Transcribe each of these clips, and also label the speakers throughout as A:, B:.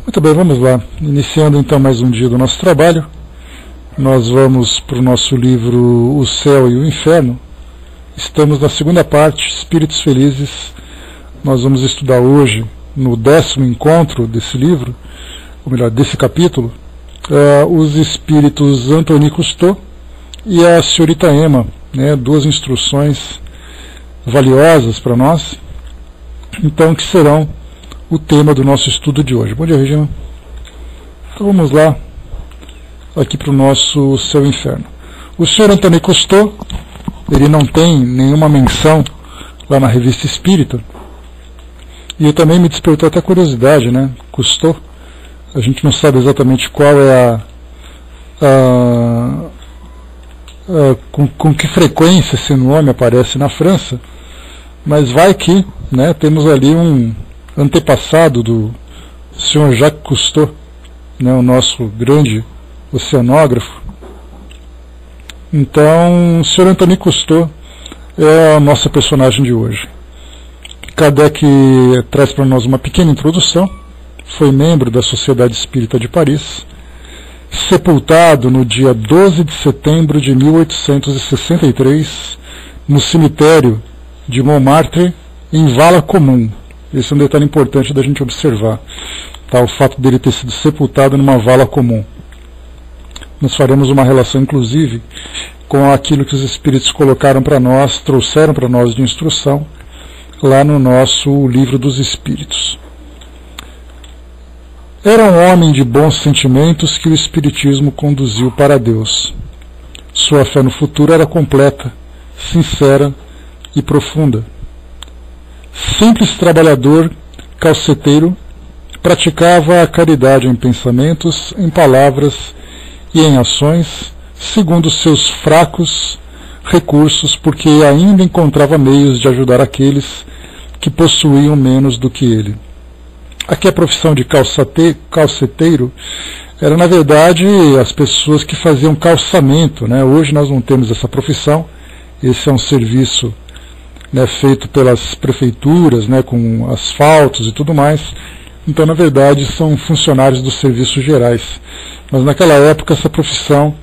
A: Muito bem, vamos lá. Iniciando então mais um dia do nosso trabalho. Nós vamos para o nosso livro O Céu e o Inferno. Estamos na segunda parte, Espíritos Felizes. Nós vamos estudar hoje, no 10º encontro desse livro, ou melhor, desse capítulo, os espíritos Antoni Cousteau e a senhorita Emma, né, duas instruções valiosas para nós, então, que serão o tema do nosso estudo de hoje. Bom dia, Regina. Então vamos lá, aqui para o nosso Céu e Inferno. O senhor Antoni Cousteau, ele não tem nenhuma menção lá na Revista Espírita, e eu também me despertou até curiosidade, né? Cousteau, a gente não sabe exatamente qual é com que frequência esse nome aparece na França, mas vai que, né, temos ali um antepassado do senhor Jacques Cousteau, né, o nosso grande oceanógrafo. Então, o senhor Antoni Cousteau é a nossa personagem de hoje. Kardec traz para nós uma pequena introdução. Foi membro da Sociedade Espírita de Paris, sepultado no dia 12 de setembro de 1863, no cemitério de Montmartre, em vala comum. Esse é um detalhe importante da gente observar, tá? O fato dele ter sido sepultado numa vala comum. Nós faremos uma relação, inclusive, com aquilo que os Espíritos colocaram para nós, trouxeram para nós de instrução, lá no nosso Livro dos Espíritos. Era um homem de bons sentimentos que o Espiritismo conduziu para Deus. Sua fé no futuro era completa, sincera e profunda. Simples trabalhador, calceteiro, praticava a caridade em pensamentos, em palavras e em ações, segundo seus fracos recursos, porque ainda encontrava meios de ajudar aqueles que possuíam menos do que ele. Aqui a profissão de calceteiro era, na verdade, as pessoas que faziam calçamento, né? Hoje nós não temos essa profissão, esse é um serviço, né, feito pelas prefeituras, né, com asfaltos e tudo mais. Então, na verdade, são funcionários dos serviços gerais. Mas naquela época essa profissão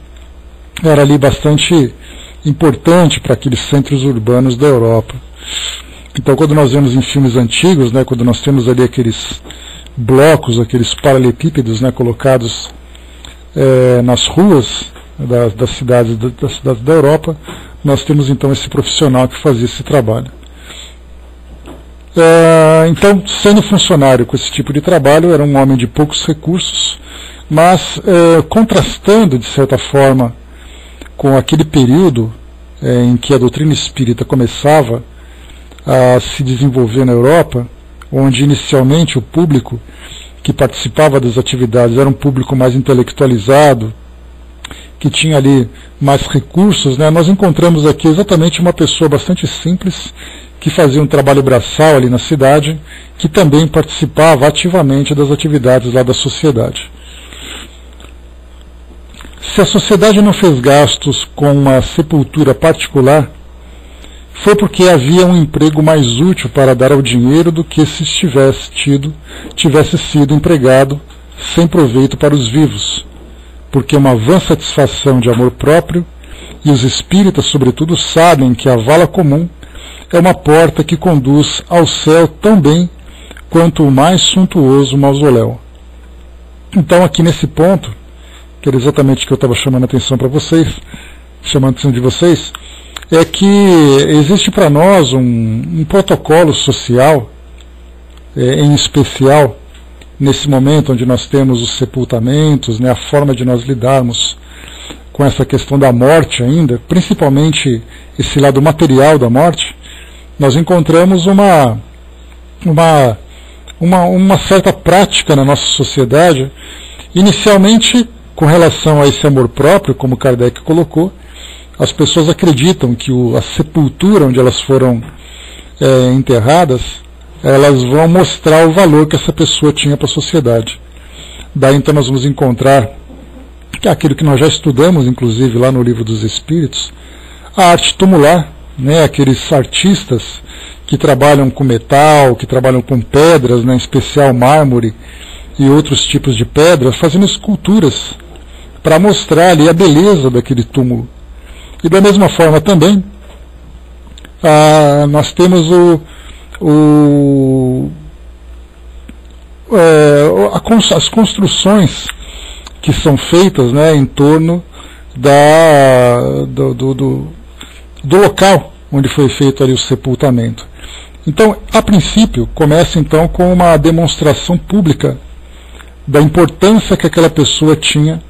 A: era ali bastante importante para aqueles centros urbanos da Europa. Então, quando nós vemos em filmes antigos, né, quando nós temos ali aqueles blocos, aqueles paralelepípedos, né, colocados nas ruas das cidades da Europa, nós temos então esse profissional que fazia esse trabalho. Então, sendo funcionário com esse tipo de trabalho, era um homem de poucos recursos, mas contrastando, de certa forma, com aquele período em que a doutrina espírita começava a se desenvolver na Europa, onde inicialmente o público que participava das atividades era um público mais intelectualizado, que tinha ali mais recursos, né? Nós encontramos aqui exatamente uma pessoa bastante simples, que fazia um trabalho braçal ali na cidade, que também participava ativamente das atividades lá da sociedade. Se a sociedade não fez gastos com uma sepultura particular, foi porque havia um emprego mais útil para dar ao dinheiro do que se tivesse sido empregado sem proveito para os vivos, porque uma vã satisfação de amor próprio, e os espíritas, sobretudo, sabem que a vala comum é uma porta que conduz ao céu tão bem quanto o mais suntuoso mausoléu. Então, aqui nesse ponto, que era exatamente o que eu estava chamando a atenção para vocês, chamando a atenção de vocês, é que existe para nós um protocolo social, em especial, nesse momento onde nós temos os sepultamentos, né, a forma de nós lidarmos com essa questão da morte ainda, principalmente esse lado material da morte. Nós encontramos uma certa prática na nossa sociedade, inicialmente com relação a esse amor próprio, como Kardec colocou. As pessoas acreditam que a sepultura onde elas foram enterradas, elas vão mostrar o valor que essa pessoa tinha para a sociedade. Daí então nós vamos encontrar que é aquilo que nós já estudamos, inclusive lá no Livro dos Espíritos, a arte tumular, né, aqueles artistas que trabalham com metal, que trabalham com pedras, né, em especial mármore e outros tipos de pedra, fazendo esculturas para mostrar ali a beleza daquele túmulo. E da mesma forma também, nós temos as construções que são feitas, né, em torno do local onde foi feito ali o sepultamento. Então, a princípio, começa então com uma demonstração pública da importância que aquela pessoa tinha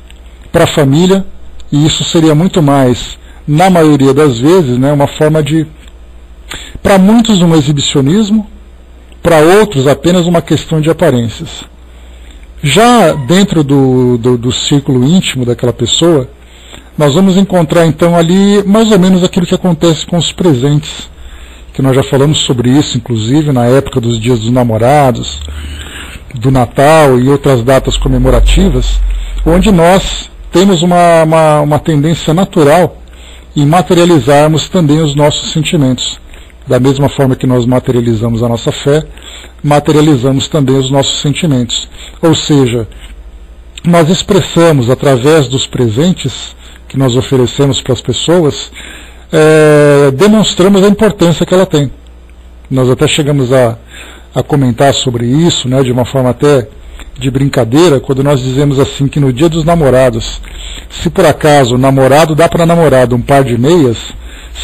A: para a família, e isso seria muito mais, na maioria das vezes, né, uma forma de, para muitos, um exibicionismo, para outros apenas uma questão de aparências. Já dentro do círculo íntimo daquela pessoa, nós vamos encontrar então ali mais ou menos aquilo que acontece com os presentes, que nós já falamos sobre isso, inclusive na época dos Dias dos Namorados, do Natal e outras datas comemorativas, onde nós temos uma tendência natural em materializarmos também os nossos sentimentos. Da mesma forma que nós materializamos a nossa fé, materializamos também os nossos sentimentos. Ou seja, nós expressamos através dos presentes que nós oferecemos para as pessoas, demonstramos a importância que ela tem. Nós até chegamos a comentar sobre isso, né, de uma forma até de brincadeira, quando nós dizemos assim que no Dia dos Namorados, se por acaso o namorado dá para a namorada um par de meias,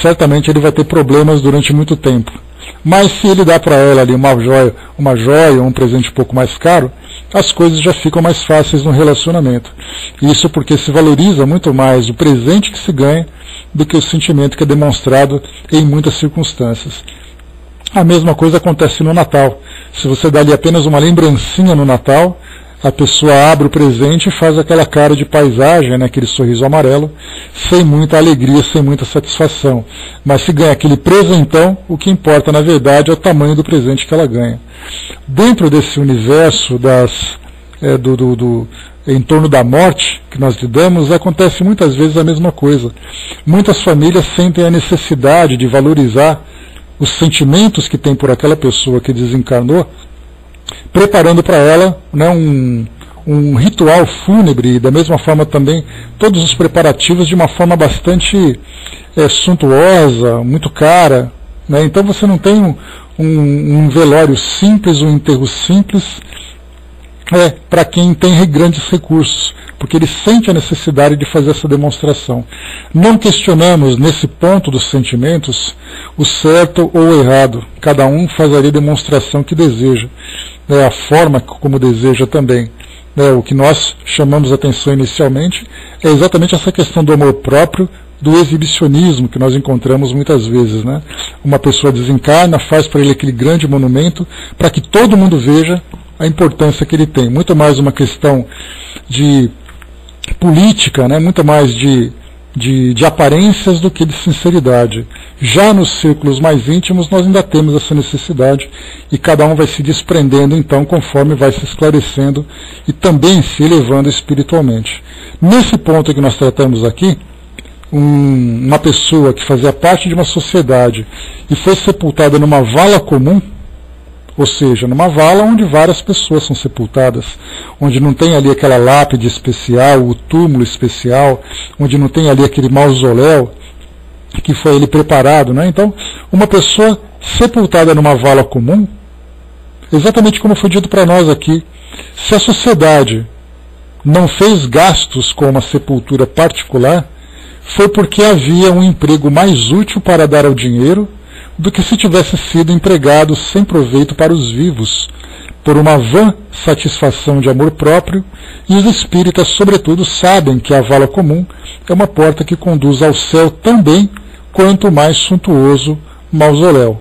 A: certamente ele vai ter problemas durante muito tempo. Mas se ele dá para ela ali uma joia ou um presente um pouco mais caro, as coisas já ficam mais fáceis no relacionamento. Isso porque se valoriza muito mais o presente que se ganha do que o sentimento que é demonstrado em muitas circunstâncias. A mesma coisa acontece no Natal. Se você dá ali apenas uma lembrancinha no Natal, a pessoa abre o presente e faz aquela cara de paisagem, né, aquele sorriso amarelo, sem muita alegria, sem muita satisfação. Mas se ganha aquele presentão, o que importa na verdade é o tamanho do presente que ela ganha. Dentro desse universo em torno da morte que nós lidamos, acontece muitas vezes a mesma coisa. Muitas famílias sentem a necessidade de valorizar os sentimentos que tem por aquela pessoa que desencarnou, preparando para ela, né, um ritual fúnebre, e da mesma forma também todos os preparativos de uma forma bastante suntuosa, muito cara, né? Então você não tem um velório simples, um enterro simples, para quem tem grandes recursos, porque ele sente a necessidade de fazer essa demonstração. Não questionamos nesse ponto dos sentimentos o certo ou o errado. Cada um faz ali a demonstração que deseja, a forma como deseja também. O que nós chamamos a atenção inicialmente é exatamente essa questão do amor próprio, do exibicionismo que nós encontramos muitas vezes, né? Uma pessoa desencarna, faz para ele aquele grande monumento para que todo mundo veja a importância que ele tem. Muito mais uma questão de política, né? Muito mais de aparências do que de sinceridade. Já nos círculos mais íntimos nós ainda temos essa necessidade e cada um vai se desprendendo então conforme vai se esclarecendo e também se elevando espiritualmente. Nesse ponto que nós tratamos aqui, uma pessoa que fazia parte de uma sociedade e foi sepultada numa vala comum, ou seja, numa vala onde várias pessoas são sepultadas, onde não tem ali aquela lápide especial, o túmulo especial, onde não tem ali aquele mausoléu que foi ele preparado, né? Então, uma pessoa sepultada numa vala comum, exatamente como foi dito para nós aqui, se a sociedade não fez gastos com uma sepultura particular, foi porque havia um emprego mais útil para dar ao dinheiro do que se tivesse sido empregado sem proveito para os vivos, por uma vã satisfação de amor próprio, e os espíritas, sobretudo, sabem que a vala comum é uma porta que conduz ao céu também, quanto mais suntuoso mausoléu.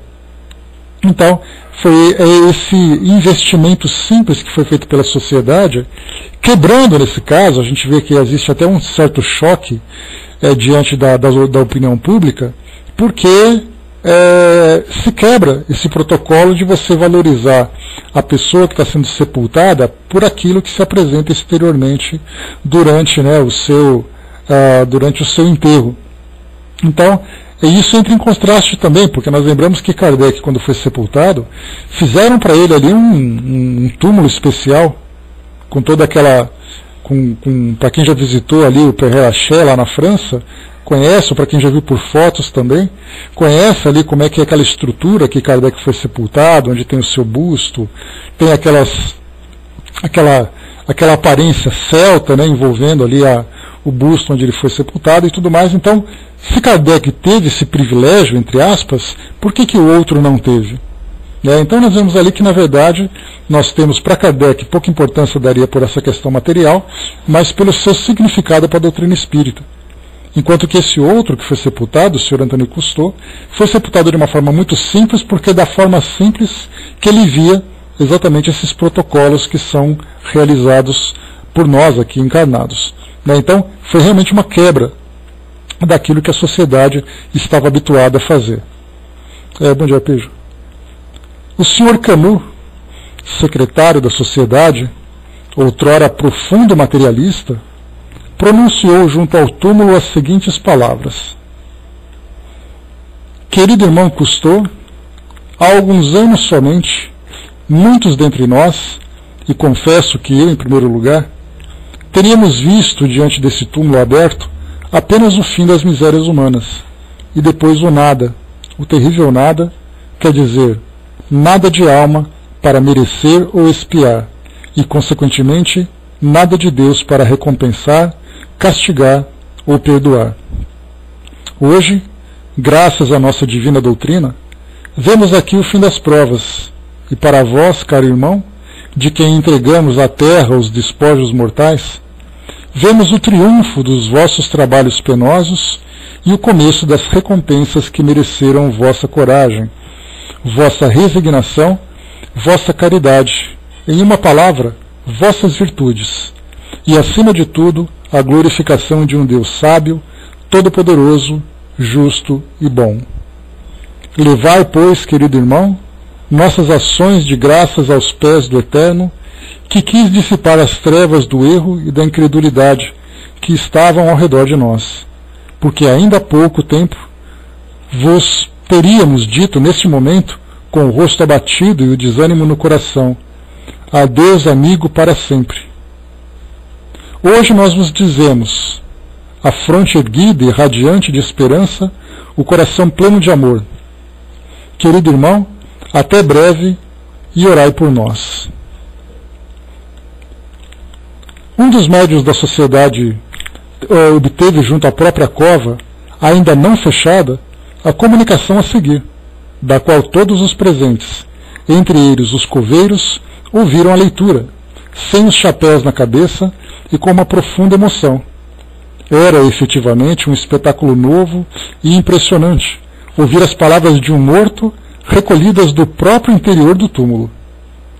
A: Então, foi esse investimento simples que foi feito pela sociedade, quebrando nesse caso, a gente vê que existe até um certo choque diante da opinião pública, porque se quebra esse protocolo de você valorizar a pessoa que está sendo sepultada por aquilo que se apresenta exteriormente durante, né, o seu enterro. Então, isso entra em contraste também, porque nós lembramos que Kardec, quando foi sepultado, fizeram para ele ali um túmulo especial, com toda aquela... para quem já visitou ali o Père Lachaise lá na França, conhece, ou para quem já viu por fotos também, conhece ali como é que é aquela estrutura que Kardec foi sepultado, onde tem o seu busto, tem aquela aparência celta, né, envolvendo ali o busto onde ele foi sepultado e tudo mais. Então, se Kardec teve esse privilégio, entre aspas, por que o outro não teve? Então nós vemos ali que, na verdade, nós temos para Kardec pouca importância daria por essa questão material, mas pelo seu significado para a doutrina espírita. Enquanto que esse outro que foi sepultado, o Sr. Antônio Cousteau, foi sepultado de uma forma muito simples, porque da forma simples que ele via exatamente esses protocolos que são realizados por nós aqui encarnados. Então, foi realmente uma quebra daquilo que a sociedade estava habituada a fazer. Bom dia, Pedro. O Sr. Camus, secretário da Sociedade, outrora profundo materialista, pronunciou junto ao túmulo as seguintes palavras: querido irmão Cousteau, há alguns anos somente, muitos dentre nós, e confesso que eu em primeiro lugar, teríamos visto diante desse túmulo aberto apenas o fim das misérias humanas, e depois o nada, o terrível nada, quer dizer, nada de alma para merecer ou expiar, e, consequentemente, nada de Deus para recompensar, castigar ou perdoar. Hoje, graças à nossa divina doutrina, vemos aqui o fim das provas, e para vós, caro irmão, de quem entregamos à terra os despojos mortais, vemos o triunfo dos vossos trabalhos penosos e o começo das recompensas que mereceram vossa coragem, vossa resignação, vossa caridade, em uma palavra, vossas virtudes, e acima de tudo, a glorificação de um Deus sábio, todo-poderoso, justo e bom. Levai, pois, querido irmão, nossas ações de graças aos pés do Eterno, que quis dissipar as trevas do erro e da incredulidade que estavam ao redor de nós, porque ainda há pouco tempo vos teríamos dito neste momento, com o rosto abatido e o desânimo no coração: adeus, amigo, para sempre. Hoje nós vos dizemos, a fronte erguida e radiante de esperança, o coração pleno de amor: querido irmão, até breve e orai por nós. Um dos médiuns da sociedade obteve junto à própria cova, ainda não fechada, a comunicação a seguir, da qual todos os presentes, entre eles os coveiros, ouviram a leitura, sem os chapéus na cabeça e com uma profunda emoção. Era efetivamente um espetáculo novo e impressionante, ouvir as palavras de um morto recolhidas do próprio interior do túmulo.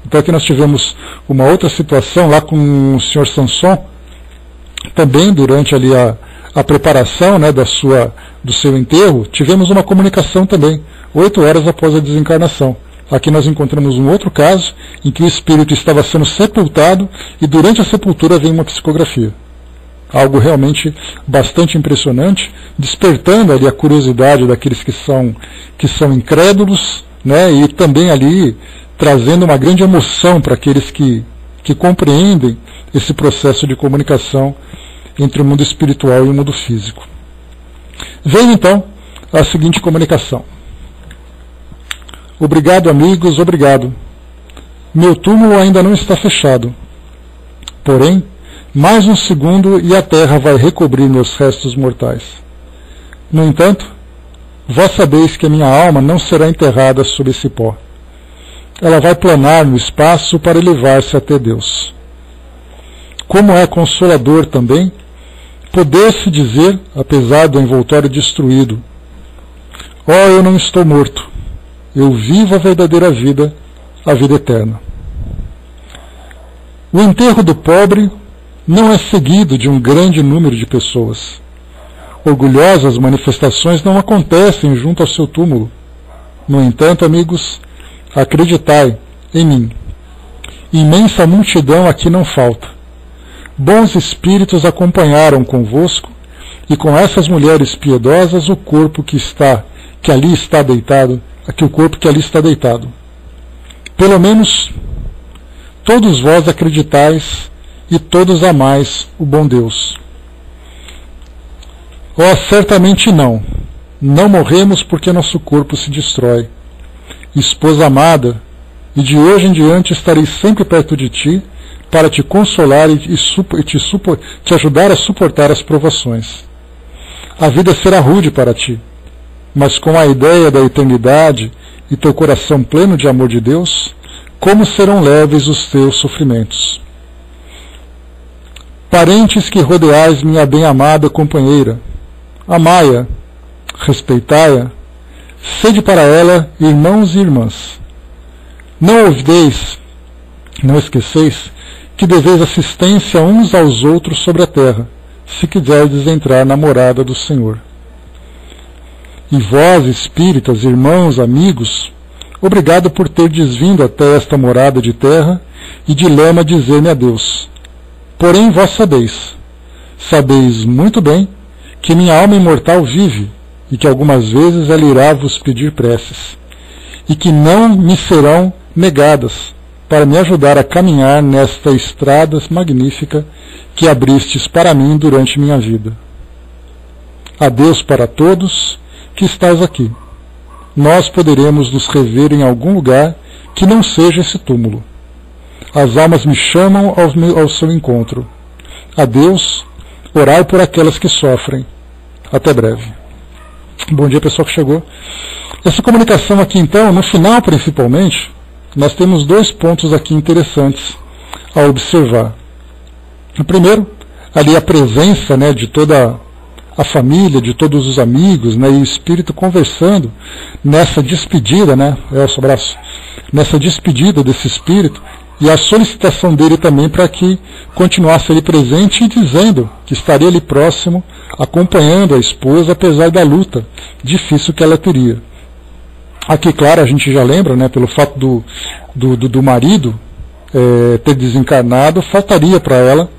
A: Então aqui nós tivemos uma outra situação lá com o Sr. Sanson, também durante ali a preparação, né, do seu enterro, tivemos uma comunicação também, 8 horas após a desencarnação. Aqui nós encontramos um outro caso, em que o espírito estava sendo sepultado e durante a sepultura vem uma psicografia. Algo realmente bastante impressionante, despertando ali a curiosidade daqueles que são incrédulos, né, e também ali trazendo uma grande emoção para aqueles que compreendem esse processo de comunicação entre o mundo espiritual e o mundo físico. Veio então a seguinte comunicação: obrigado, amigos, obrigado. Meu túmulo ainda não está fechado. Porém, mais um segundo e a terra vai recobrir meus restos mortais. No entanto, vós sabeis que a minha alma não será enterrada sob esse pó. Ela vai planar no espaço para elevar-se até Deus. Como é consolador também poder-se dizer, apesar do envoltório destruído: ó, eu não estou morto, eu vivo a verdadeira vida, a vida eterna. O enterro do pobre não é seguido de um grande número de pessoas. Orgulhosas manifestações não acontecem junto ao seu túmulo. No entanto, amigos, acreditai em mim. Imensa multidão aqui não falta. Bons espíritos acompanharam convosco, e com essas mulheres piedosas o corpo que ali está deitado. Pelo menos todos vós acreditais e todos amais o bom Deus. Oh, certamente não. Não morremos porque nosso corpo se destrói. Esposa amada, e de hoje em diante estarei sempre perto de ti, para te consolar e te ajudar a suportar as provações. A vida será rude para ti, mas com a ideia da eternidade e teu coração pleno de amor de Deus, como serão leves os teus sofrimentos. Parentes que rodeais minha bem-amada companheira, amai-a, respeitai-a, sede para ela irmãos e irmãs. Não esqueceis, que deveis assistência uns aos outros sobre a terra, se quiserdes entrar na morada do Senhor. E vós, espíritas, irmãos, amigos, obrigado por terdes vindo até esta morada de terra e de lama dizer-me adeus. Porém vós sabeis muito bem, que minha alma imortal vive, e que algumas vezes ela irá vos pedir preces, e que não me serão negadas, para me ajudar a caminhar nesta estrada magnífica que abristes para mim durante minha vida. Adeus para todos que estáis aqui. Nós poderemos nos rever em algum lugar que não seja esse túmulo. As almas me chamam ao seu encontro. Adeus, orai por aquelas que sofrem. Até breve. Bom dia, pessoal que chegou. Essa comunicação aqui, então, no final principalmente, nós temos dois pontos aqui interessantes a observar. O primeiro, ali a presença, né, de toda a família, de todos os amigos, né, e o espírito conversando nessa despedida, né, nessa despedida desse espírito, e a solicitação dele também para que continuasse ali presente e dizendo que estaria ali próximo, acompanhando a esposa, apesar da luta difícil que ela teria. Aqui, claro, a gente já lembra, né, pelo fato do marido ter desencarnado, faltaria para ela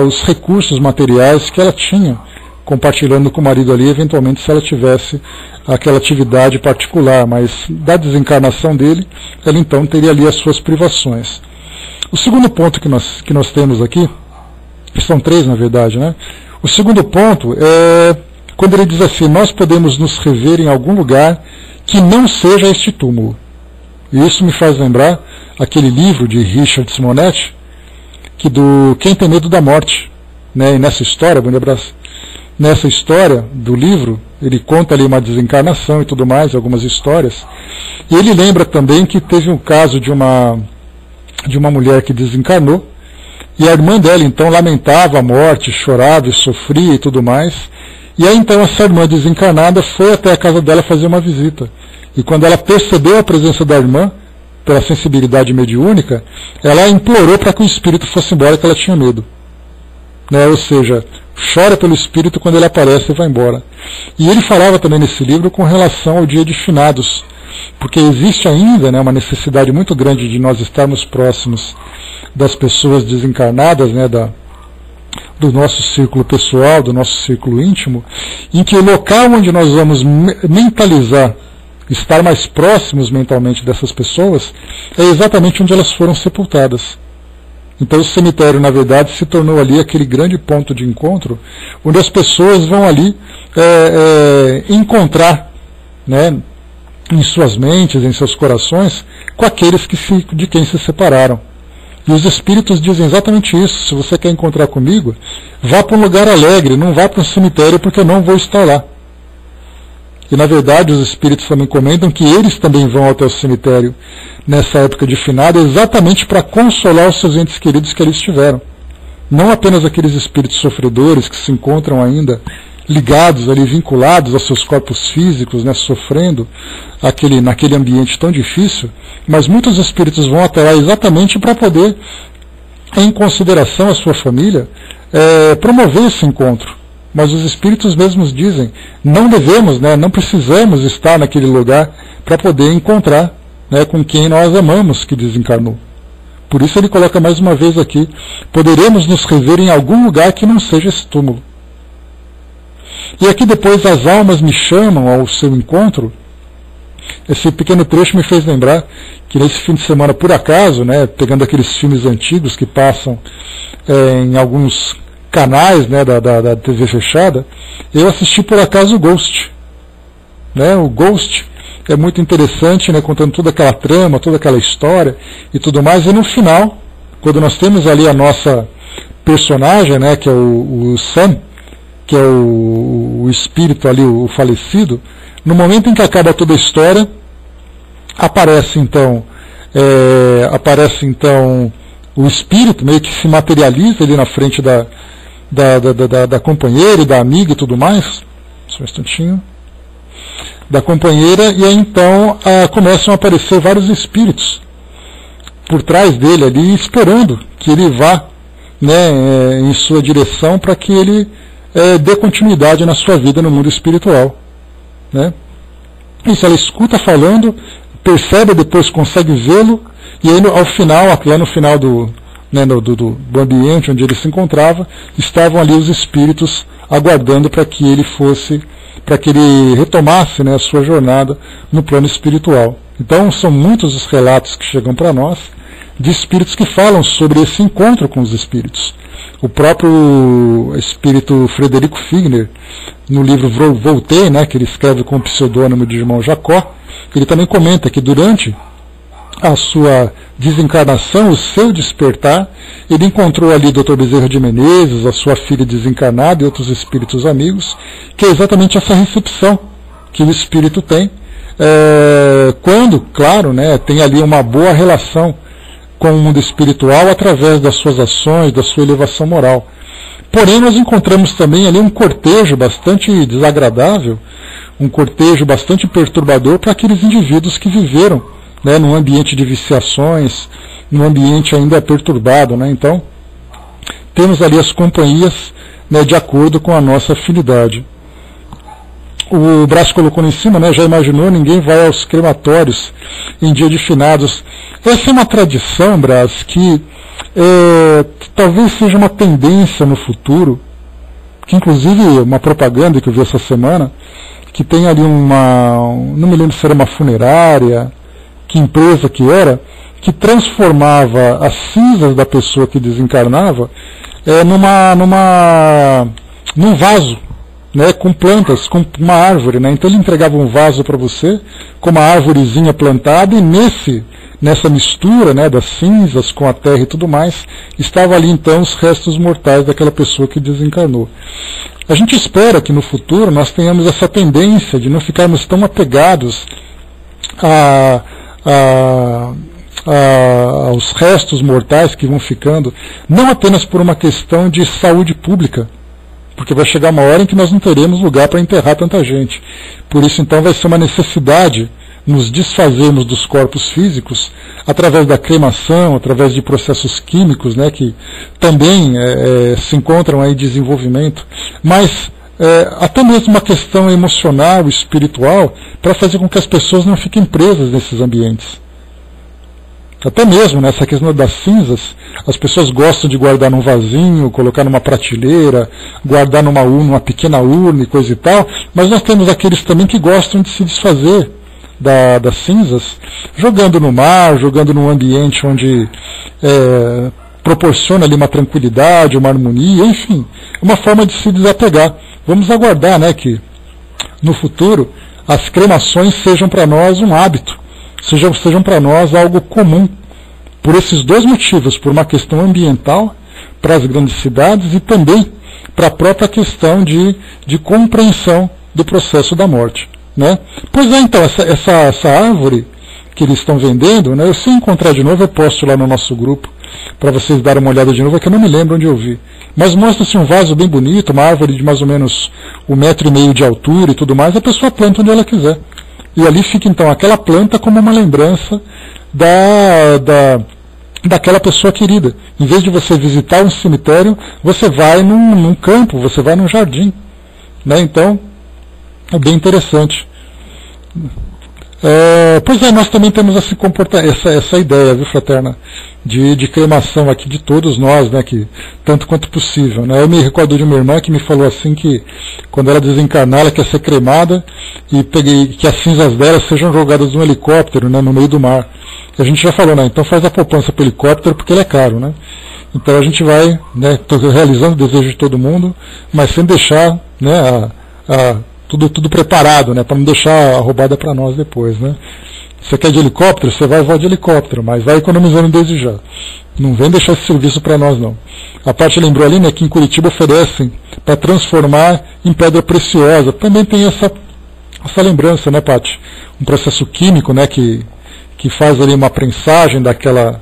A: os recursos materiais que ela tinha, compartilhando com o marido ali, eventualmente, se ela tivesse aquela atividade particular, mas da desencarnação dele, ela então teria ali as suas privações. O segundo ponto que nós temos aqui, são três na verdade, né? O segundo ponto é quando ele diz assim: nós podemos nos rever em algum lugar que não seja este túmulo. E isso me faz lembrar aquele livro de Richard Simonetti, que do Quem Tem Medo da Morte, né? E nessa história, nessa história do livro, ele conta ali uma desencarnação e tudo mais, algumas histórias, e ele lembra também que teve um caso de uma mulher que desencarnou, e a irmã dela então lamentava a morte, chorava e sofria e tudo mais, e aí então essa irmã desencarnada foi até a casa dela fazer uma visita, e quando ela percebeu a presença da irmã, pela sensibilidade mediúnica, ela implorou para que o espírito fosse embora, que ela tinha medo, né? Ou seja, chora pelo espírito quando ele aparece e vai embora. E ele falava também nesse livro com relação ao dia de finados, porque existe ainda, né, uma necessidade muito grande de nós estarmos próximos das pessoas desencarnadas, né, do nosso círculo pessoal, do nosso círculo íntimo, em que o local onde nós vamos mentalizar, estar mais próximos mentalmente dessas pessoas, é exatamente onde elas foram sepultadas. Então o cemitério, na verdade, se tornou ali aquele grande ponto de encontro, onde as pessoas vão ali encontrar, né, em suas mentes, em seus corações, com aqueles de quem se separaram. E os espíritos dizem exatamente isso: se você quer encontrar comigo, vá para um lugar alegre, não vá para um cemitério, porque eu não vou estar lá. E na verdade os espíritos também comentam que eles também vão até o cemitério nessa época de finado, exatamente para consolar os seus entes queridos que ali estiveram. Não apenas aqueles espíritos sofredores que se encontram ainda ligados ali, vinculados aos seus corpos físicos, né, sofrendo naquele ambiente tão difícil, mas muitos espíritos vão até lá exatamente para poder, em consideração à sua família, promover esse encontro. Mas os espíritos mesmos dizem: não devemos, né, não precisamos estar naquele lugar para poder encontrar, né, com quem nós amamos que desencarnou. Por isso ele coloca mais uma vez aqui: poderemos nos rever em algum lugar que não seja esse túmulo. E aqui depois: as almas me chamam ao seu encontro. Esse pequeno trecho me fez lembrar que nesse fim de semana, por acaso, né, pegando aqueles filmes antigos que passam em alguns canais, né, da TV fechada, eu assisti por acaso o Ghost. Né? O Ghost é muito interessante, né, contando toda aquela trama, toda aquela história e tudo mais, e no final, quando nós temos ali a nossa personagem, né, que é o Sam, que é o espírito ali, o falecido, no momento em que acaba toda a história, aparece então o espírito, meio que se materializa ali na frente da companheira e da amiga e tudo mais. Só um instantinho. Da companheira, e aí então começam a aparecer vários espíritos por trás dele ali, esperando que ele vá, né, em sua direção, para que ele dê continuidade na sua vida no mundo espiritual. Né? Isso, ela escuta falando, percebe, depois consegue vê-lo, e aí ao final, lá no final do ambiente onde ele se encontrava, estavam ali os espíritos aguardando para que ele retomasse, né, a sua jornada no plano espiritual. Então são muitos os relatos que chegam para nós de espíritos que falam sobre esse encontro com os espíritos. O próprio espírito Frederico Figner, no livro Voltaire, né, que ele escreve com o pseudônimo de irmão Jacó, ele também comenta que durante a sua desencarnação, o seu despertar, ele encontrou ali o Dr. Bezerra de Menezes, a sua filha desencarnada e outros espíritos amigos, que é exatamente essa recepção que o espírito tem, quando, claro, né, tem ali uma boa relação com o mundo espiritual através das suas ações, da sua elevação moral. Porém, nós encontramos também ali um cortejo bastante desagradável, um cortejo bastante perturbador para aqueles indivíduos que viveram, né, num ambiente de viciações, num ambiente ainda perturbado. Né? Então, temos ali as companhias, né, de acordo com a nossa afinidade. O Brás colocou em cima, né, já imaginou, ninguém vai aos crematórios em dia de finados. Essa é uma tradição, Brás, que talvez seja uma tendência no futuro, que inclusive uma propaganda que eu vi essa semana, que tem ali não me lembro se era uma funerária, que empresa que era, que transformava as cinzas da pessoa que desencarnava num vaso, né, com plantas, com uma árvore. Né? Então ele entregava um vaso para você, com uma árvorezinha plantada, e nessa mistura, né, das cinzas com a terra e tudo mais, estava ali então os restos mortais daquela pessoa que desencarnou. A gente espera que no futuro nós tenhamos essa tendência de não ficarmos tão apegados aos restos mortais que vão ficando, não apenas por uma questão de saúde pública, porque vai chegar uma hora em que nós não teremos lugar para enterrar tanta gente. Por isso, então, vai ser uma necessidade nos desfazermos dos corpos físicos através da cremação, através de processos químicos, né, que também se encontram aí em desenvolvimento, mas até mesmo uma questão emocional, espiritual, para fazer com que as pessoas não fiquem presas nesses ambientes. Até mesmo nessa questão das cinzas, as pessoas gostam de guardar num vasinho, colocar numa prateleira, guardar numa urna, numa pequena urna e coisa e tal, mas nós temos aqueles também que gostam de se desfazer das cinzas, jogando no mar, jogando num ambiente onde proporciona ali uma tranquilidade, uma harmonia, enfim, uma forma de se desapegar. Vamos aguardar, né, que no futuro as cremações sejam para nós um hábito, sejam para nós algo comum, por esses dois motivos, por uma questão ambiental, para as grandes cidades, e também para a própria questão de compreensão do processo da morte. Né? Pois é, então, essa árvore que eles estão vendendo, né, se eu encontrar de novo, eu posto lá no nosso grupo, para vocês darem uma olhada de novo, é que eu não me lembro onde eu vi. Mas mostra-se um vaso bem bonito, uma árvore de mais ou menos 1,5 metro de altura e tudo mais, a pessoa planta onde ela quiser. E ali fica então aquela planta como uma lembrança daquela pessoa querida. Em vez de você visitar um cemitério, você vai num campo, você vai num jardim. Né? Então, é bem interessante. Pois é, nós também temos essa ideia, viu, fraterna, de cremação aqui de todos nós, né, que, tanto quanto possível. Né? Eu me recordo de uma irmã que me falou assim que quando ela desencarnar, ela quer ser cremada e que as cinzas dela sejam jogadas num helicóptero, né, no meio do mar. E a gente já falou, né, então faz a poupança para o helicóptero porque ele é caro. Né? Então a gente vai, né, realizando o desejo de todo mundo, mas sem deixar, né, tudo preparado, né, para não deixar a roubada para nós depois, né. Você quer de helicóptero, você vai voar de helicóptero, mas vai economizando desde já. Não vem deixar esse serviço para nós, não. A Paty lembrou ali, né, que em Curitiba oferecem para transformar em pedra preciosa. Também tem essa lembrança, né, Paty? Um processo químico, né, que faz ali uma prensagem daquelas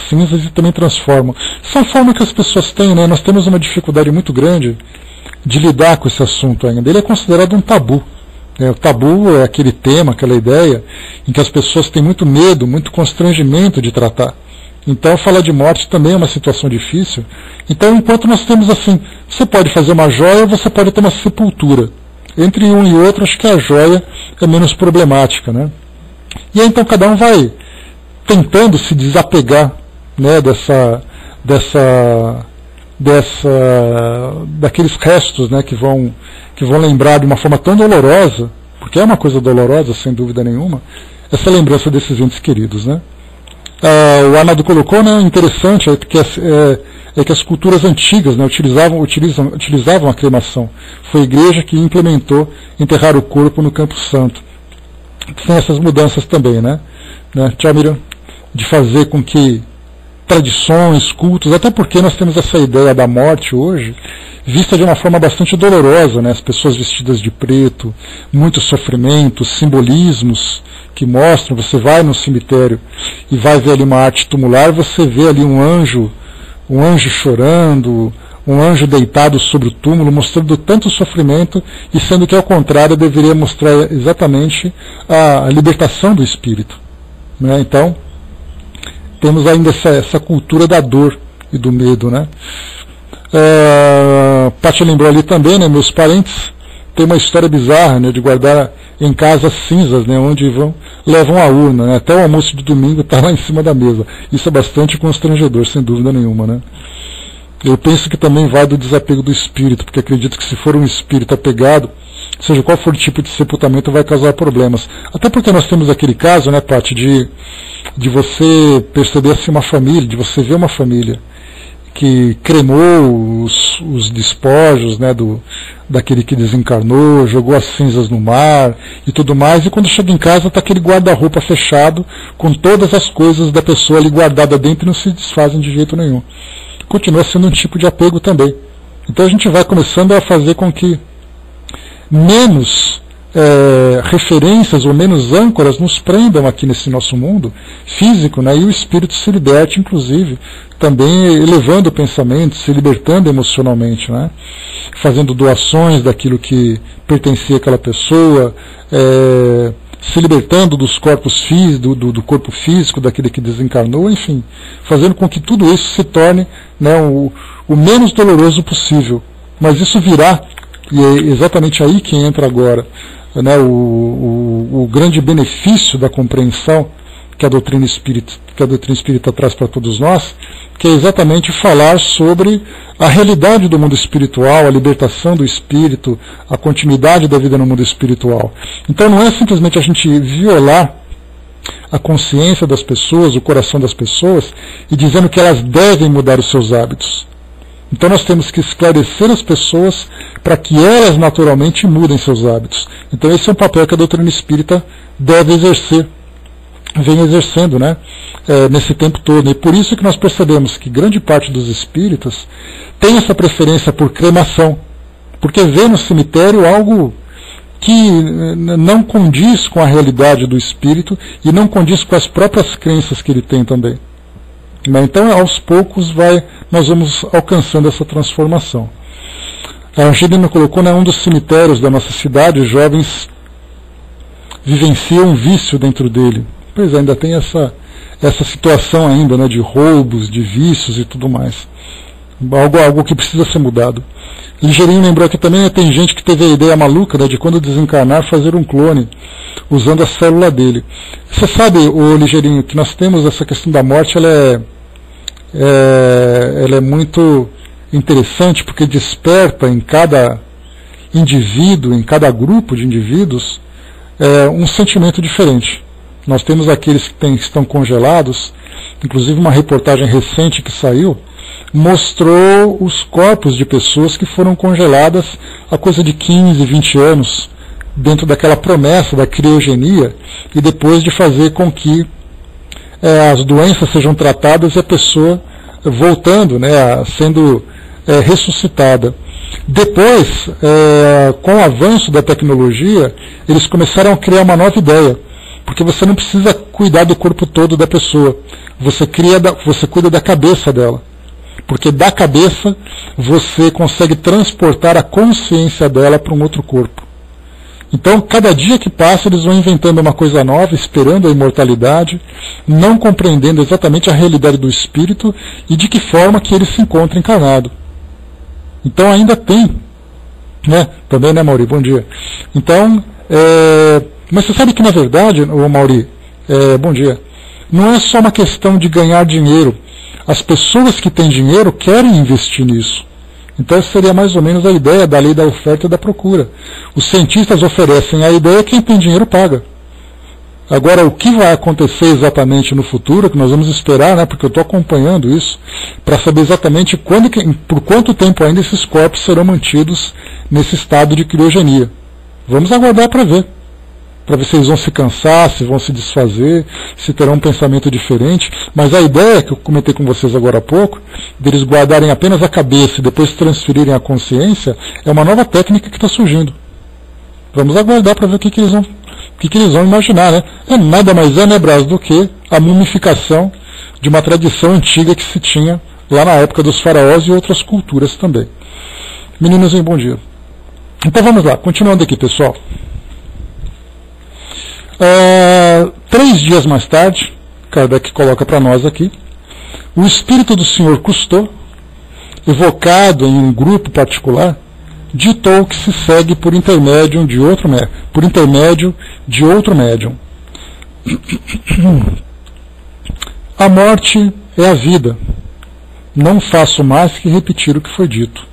A: cinzas e também transforma. São formas que as pessoas têm, né? Nós temos uma dificuldade muito grande de lidar com esse assunto ainda. Ele é considerado um tabu. O tabu é aquele tema, aquela ideia em que as pessoas têm muito medo, muito constrangimento de tratar. Então falar de morte também é uma situação difícil. Então enquanto nós temos assim, você pode fazer uma joia ou você pode ter uma sepultura. Entre um e outro, acho que a joia é menos problemática, né? E aí então cada um vai tentando se desapegar, né, daqueles restos, né, que vão lembrar de uma forma tão dolorosa, porque é uma coisa dolorosa, sem dúvida nenhuma, essa lembrança desses entes queridos, né? O Arnaldo colocou, né, interessante é que as culturas antigas, né, utilizavam a cremação. Foi a igreja que implementou enterrar o corpo no Campo Santo. Tem essas mudanças também, né? Tchau, Miriam. De fazer com que tradições, cultos, até porque nós temos essa ideia da morte hoje, vista de uma forma bastante dolorosa, né? As pessoas vestidas de preto, muitos sofrimentos, simbolismos que mostram, você vai no cemitério e vai ver ali uma arte tumular, você vê ali um anjo chorando, um anjo deitado sobre o túmulo, mostrando tanto sofrimento, e sendo que ao contrário deveria mostrar exatamente a libertação do espírito, né? Então, temos ainda essa cultura da dor e do medo, né? Paty lembrou ali também, né, meus parentes têm uma história bizarra, né, de guardar em casa cinzas, né, onde levam a urna, né, até o almoço de domingo está lá em cima da mesa. Isso é bastante constrangedor, sem dúvida nenhuma, né? Eu penso que também vai do desapego do espírito, porque acredito que se for um espírito apegado, seja qual for o tipo de sepultamento, vai causar problemas. Até porque nós temos aquele caso, né, Paty, de você perceber assim uma família, de você ver uma família que cremou os despojos, né, daquele que desencarnou, jogou as cinzas no mar e tudo mais, e quando chega em casa está aquele guarda-roupa fechado com todas as coisas da pessoa ali guardada dentro e não se desfazem de jeito nenhum. Continua sendo um tipo de apego também. Então a gente vai começando a fazer com que menos referências ou menos âncoras nos prendam aqui nesse nosso mundo físico, né? E o espírito se liberte, inclusive, também elevando o pensamento, se libertando emocionalmente, né? Fazendo doações daquilo que pertencia àquela pessoa, se libertando dos corpos físicos, do corpo físico, daquele que desencarnou, enfim, fazendo com que tudo isso se torne, né, o menos doloroso possível. Mas isso virá, e é exatamente aí que entra agora, né, o grande benefício da compreensão que a doutrina espírita traz para todos nós, que é exatamente falar sobre a realidade do mundo espiritual, a libertação do espírito, a continuidade da vida no mundo espiritual. Então não é simplesmente a gente violar a consciência das pessoas, o coração das pessoas, e dizendo que elas devem mudar os seus hábitos. Então nós temos que esclarecer as pessoas para que elas naturalmente mudem seus hábitos. Então esse é um papel que a doutrina espírita deve exercer, vem exercendo, né, nesse tempo todo. E por isso que nós percebemos que grande parte dos espíritas tem essa preferência por cremação, porque vê no cemitério algo que não condiz com a realidade do espírito e não condiz com as próprias crenças que ele tem também. Então, aos poucos, nós vamos alcançando essa transformação. A Angelina colocou, né, um dos cemitérios da nossa cidade, os jovens vivenciam um vício dentro dele. Pois ainda tem essa situação ainda, né, de roubos, de vícios e tudo mais. Algo que precisa ser mudado. Ligeirinho lembrou aqui também, né, tem gente que teve a ideia maluca, né, de quando desencarnar fazer um clone, usando a célula dele. Você sabe, Ligeirinho, que nós temos essa questão da morte, ela é muito interessante, porque desperta em cada indivíduo, em cada grupo de indivíduos, um sentimento diferente. Nós temos aqueles que estão congelados, inclusive uma reportagem recente que saiu, mostrou os corpos de pessoas que foram congeladas há coisa de 15, 20 anos, dentro daquela promessa da criogenia, e depois de fazer com que as doenças sejam tratadas e a pessoa voltando, sendo ressuscitada. Depois, com o avanço da tecnologia, eles começaram a criar uma nova ideia, porque você não precisa cuidar do corpo todo da pessoa, você cuida da cabeça dela, porque da cabeça você consegue transportar a consciência dela para um outro corpo. Então, cada dia que passa, eles vão inventando uma coisa nova, esperando a imortalidade, não compreendendo exatamente a realidade do espírito e de que forma que ele se encontra encarnado. Então, ainda tem, também, Mauri? Bom dia. Então, mas você sabe que, na verdade, Mauri, bom dia, não é só uma questão de ganhar dinheiro. As pessoas que têm dinheiro querem investir nisso. Então, essa seria mais ou menos a ideia da lei da oferta e da procura. Os cientistas oferecem a ideia, quem tem dinheiro paga. Agora, o que vai acontecer exatamente no futuro, que nós vamos esperar, porque eu estou acompanhando isso, para saber exatamente por quanto tempo ainda esses corpos serão mantidos nesse estado de criogenia. Vamos aguardar para ver se eles vão se cansar, se vão se desfazer, se terão um pensamento diferente. Mas a ideia que eu comentei com vocês agora há pouco, deles guardarem apenas a cabeça e depois transferirem a consciência, é uma nova técnica que está surgindo. Vamos aguardar para ver o que eles vão imaginar, É nada mais Brás, do que a mumificação de uma tradição antiga que se tinha lá na época dos faraós e outras culturas também. Meninos, bom dia. Então vamos lá, continuando aqui, pessoal. 3 dias mais tarde, Kardec coloca para nós aqui, o espírito do Senhor Cousteau, evocado em um grupo particular, ditou que se segue por intermédio de outro médium. A morte é a vida. Não faço mais que repetir o que foi dito.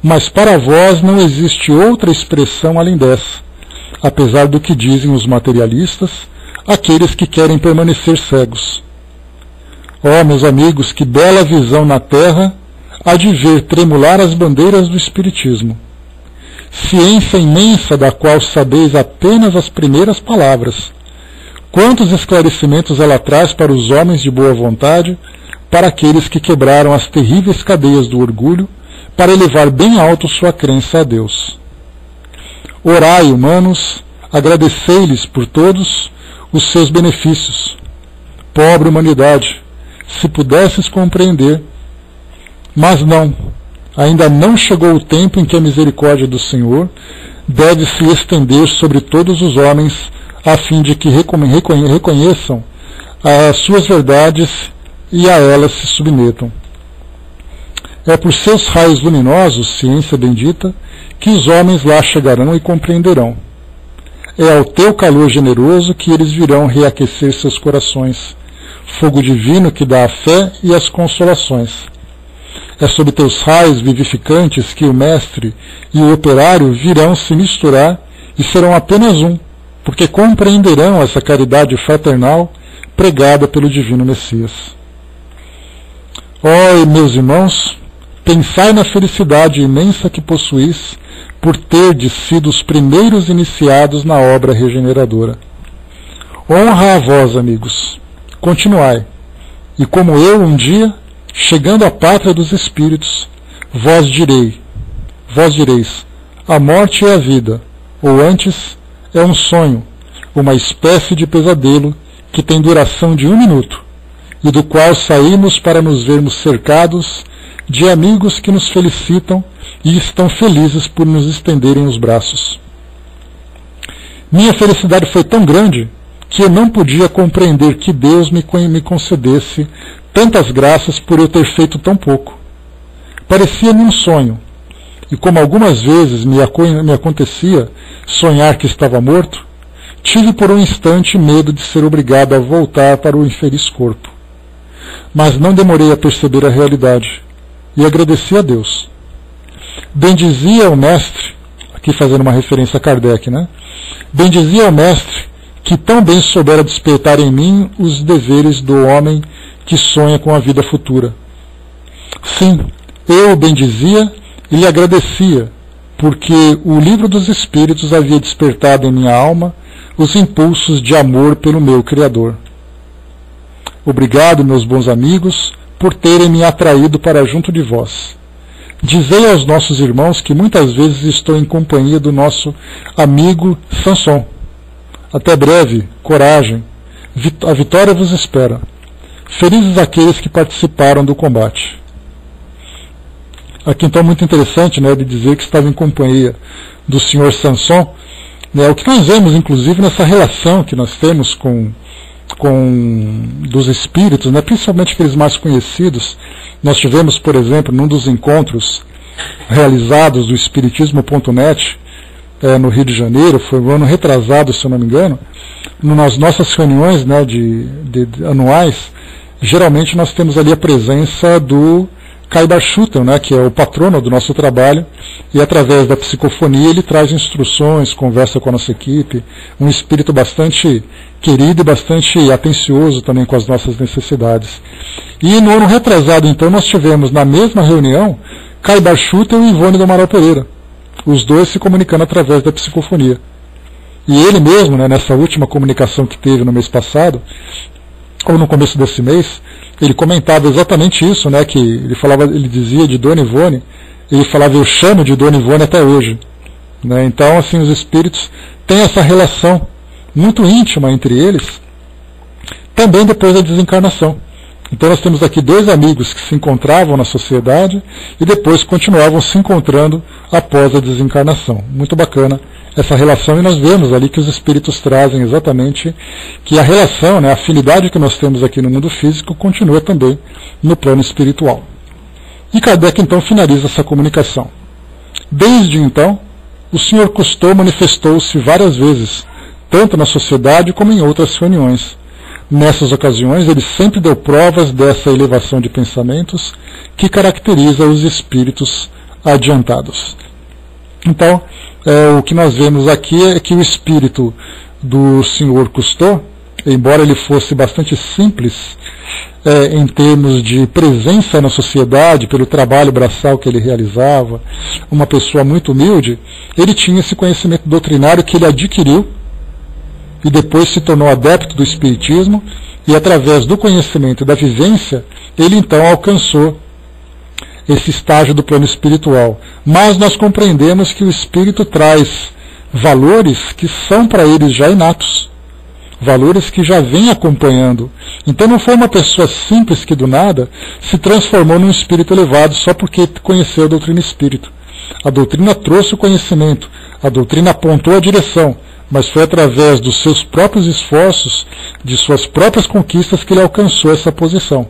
A: Mas para vós não existe outra expressão além dessa, apesar do que dizem os materialistas, aqueles que querem permanecer cegos. Ó, meus amigos, que bela visão na terra há de ver tremular as bandeiras do Espiritismo. Ciência imensa da qual sabeis apenas as primeiras palavras. Quantos esclarecimentos ela traz para os homens de boa vontade, para aqueles que quebraram as terríveis cadeias do orgulho, para elevar bem alto sua crença a Deus. Orai, humanos, agradecei-lhes por todos os seus benefícios. Pobre humanidade, se pudesses compreender. Mas não, ainda não chegou o tempo em que a misericórdia do Senhor deve se estender sobre todos os homens, a fim de que reconheçam as suas verdades e a elas se submetam. É por seus raios luminosos, ciência bendita, que os homens lá chegarão e compreenderão. É ao teu calor generoso que eles virão reaquecer seus corações, fogo divino que dá a fé e as consolações. É sob teus raios vivificantes que o mestre e o operário virão se misturar e serão apenas um, porque compreenderão essa caridade fraternal pregada pelo divino Messias. Ó, meus irmãos, pensai na felicidade imensa que possuís por terdes sido os primeiros iniciados na obra regeneradora. Honra a vós, amigos. Continuai. E como eu, um dia, chegando à pátria dos espíritos, vós direis, a morte é a vida, ou antes, é um sonho, uma espécie de pesadelo que tem duração de 1 minuto, e do qual saímos para nos vermos cercados de amigos que nos felicitam e estão felizes por nos estenderem os braços. Minha felicidade foi tão grande que eu não podia compreender que Deus me concedesse tantas graças por eu ter feito tão pouco. Parecia-me um sonho, e como algumas vezes me acontecia sonhar que estava morto, tive por um instante medo de ser obrigado a voltar para o infeliz corpo. Mas não demorei a perceber a realidade, e agradeci a Deus. Bendizia o mestre, aqui fazendo uma referência a Kardec, bendizia o mestre que tão bem soubera despertar em mim os deveres do homem que sonha com a vida futura. Sim, eu o bendizia e lhe agradecia, porque o livro dos Espíritos havia despertado em minha alma os impulsos de amor pelo meu Criador. Obrigado, meus bons amigos, por terem me atraído para junto de vós. Dizei aos nossos irmãos que muitas vezes estou em companhia do nosso amigo Samson. Até breve, coragem, a vitória vos espera. Felizes aqueles que participaram do combate. Aqui então é muito interessante, né, de dizer que estava em companhia do senhor Samson, né, o que nós vemos inclusive nessa relação que nós temos com dos espíritos, né, principalmente aqueles mais conhecidos. Nós tivemos, por exemplo, num dos encontros realizados do Espiritismo.net, no Rio de Janeiro, foi um ano retrasado, se eu não me engano, nas nossas reuniões, né, anuais, geralmente nós temos ali a presença do Kaibar Schutel, né, que é o patrono do nosso trabalho, e através da psicofonia ele traz instruções, conversa com a nossa equipe, um espírito bastante querido e bastante atencioso também com as nossas necessidades. E no ano retrasado, então, nós tivemos na mesma reunião Kaibar Schutel e Ivone do Amaral Pereira, os dois se comunicando através da psicofonia. E ele mesmo, né, nessa última comunicação que teve no mês passado, ou no começo desse mês, ele comentava exatamente isso, né, que ele dizia de Dona Ivone, ele falava, eu chamo de Dona Ivone até hoje. Né? Então, assim, os espíritos têm essa relação muito íntima entre eles, também depois da desencarnação. Então nós temos aqui dois amigos que se encontravam na sociedade e depois continuavam se encontrando após a desencarnação. Muito bacana essa relação, e nós vemos ali que os espíritos trazem exatamente que a relação, né, a afinidade que nós temos aqui no mundo físico continua também no plano espiritual. E Kardec então finaliza essa comunicação. Desde então, o Sr. Cousteau manifestou-se várias vezes, tanto na sociedade como em outras reuniões. Nessas ocasiões, ele sempre deu provas dessa elevação de pensamentos que caracteriza os espíritos adiantados. Então, o que nós vemos aqui é que o espírito do Sr. Cousteau, embora ele fosse bastante simples em termos de presença na sociedade, pelo trabalho braçal que ele realizava, uma pessoa muito humilde, ele tinha esse conhecimento doutrinário que ele adquiriu e depois se tornou adepto do Espiritismo, e através do conhecimento e da vivência, ele então alcançou esse estágio do plano espiritual. Mas nós compreendemos que o Espírito traz valores que são para eles já inatos, valores que já vêm acompanhando. Então não foi uma pessoa simples que do nada se transformou num espírito elevado só porque conheceu a doutrina espírita. A doutrina trouxe o conhecimento, a doutrina apontou a direção, mas foi através dos seus próprios esforços, de suas próprias conquistas, que ele alcançou essa posição.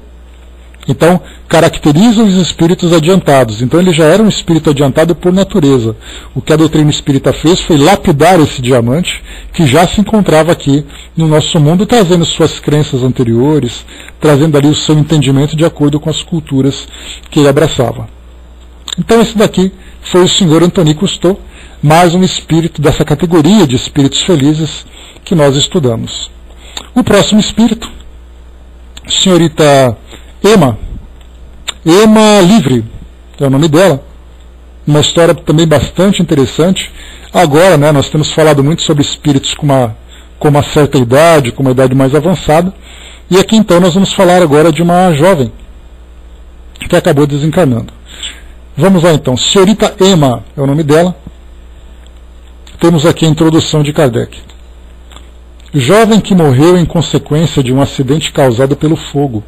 A: Então, caracteriza os espíritos adiantados. Então ele já era um espírito adiantado por natureza. O que a doutrina espírita fez foi lapidar esse diamante, que já se encontrava aqui no nosso mundo, trazendo suas crenças anteriores, trazendo ali o seu entendimento de acordo com as culturas que ele abraçava. Então esse daqui foi o Sr. Antony Cousteau, mais um espírito dessa categoria de espíritos felizes que nós estudamos. O próximo espírito, senhorita Emma Livre, é o nome dela, uma história também bastante interessante. Agora, né, nós temos falado muito sobre espíritos com uma certa idade, com uma idade mais avançada, e aqui então nós vamos falar agora de uma jovem que acabou desencarnando. Vamos lá então, senhorita Emma é o nome dela. Temos aqui a introdução de Kardec. Jovem que morreu em consequência de um acidente causado pelo fogo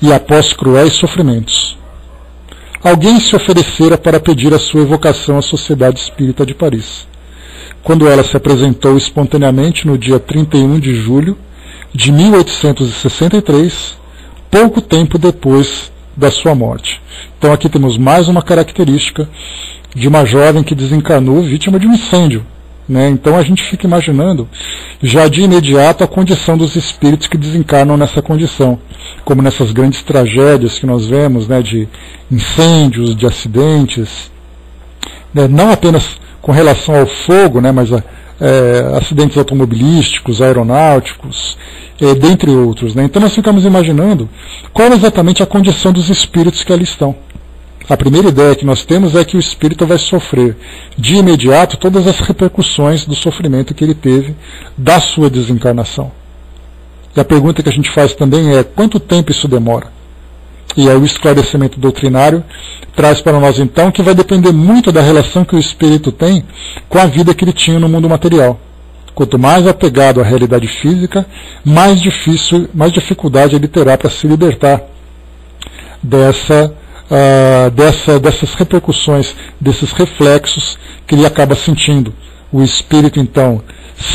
A: e após cruéis sofrimentos. Alguém se oferecera para pedir a sua evocação à Sociedade Espírita de Paris. Quando ela se apresentou espontaneamente no dia 31 de julho de 1863, pouco tempo depois da sua morte. Então aqui temos mais uma característica de uma jovem que desencarnou vítima de um incêndio. Né? Então a gente fica imaginando já de imediato a condição dos espíritos que desencarnam nessa condição, como nessas grandes tragédias que nós vemos, né, de incêndios, de acidentes, né, não apenas com relação ao fogo, né, mas acidentes automobilísticos, aeronáuticos, dentre outros, né? Então nós ficamos imaginando qual é exatamente a condição dos espíritos que ali estão. A primeira ideia que nós temos é que o espírito vai sofrer de imediato todas as repercussões do sofrimento que ele teve da sua desencarnação. E a pergunta que a gente faz também é: quanto tempo isso demora? E aí o esclarecimento doutrinário traz para nós então que vai depender muito da relação que o espírito tem com a vida que ele tinha no mundo material. Quanto mais apegado à realidade física, mais dificuldade ele terá para se libertar dessas repercussões, desses reflexos que ele acaba sentindo. O espírito então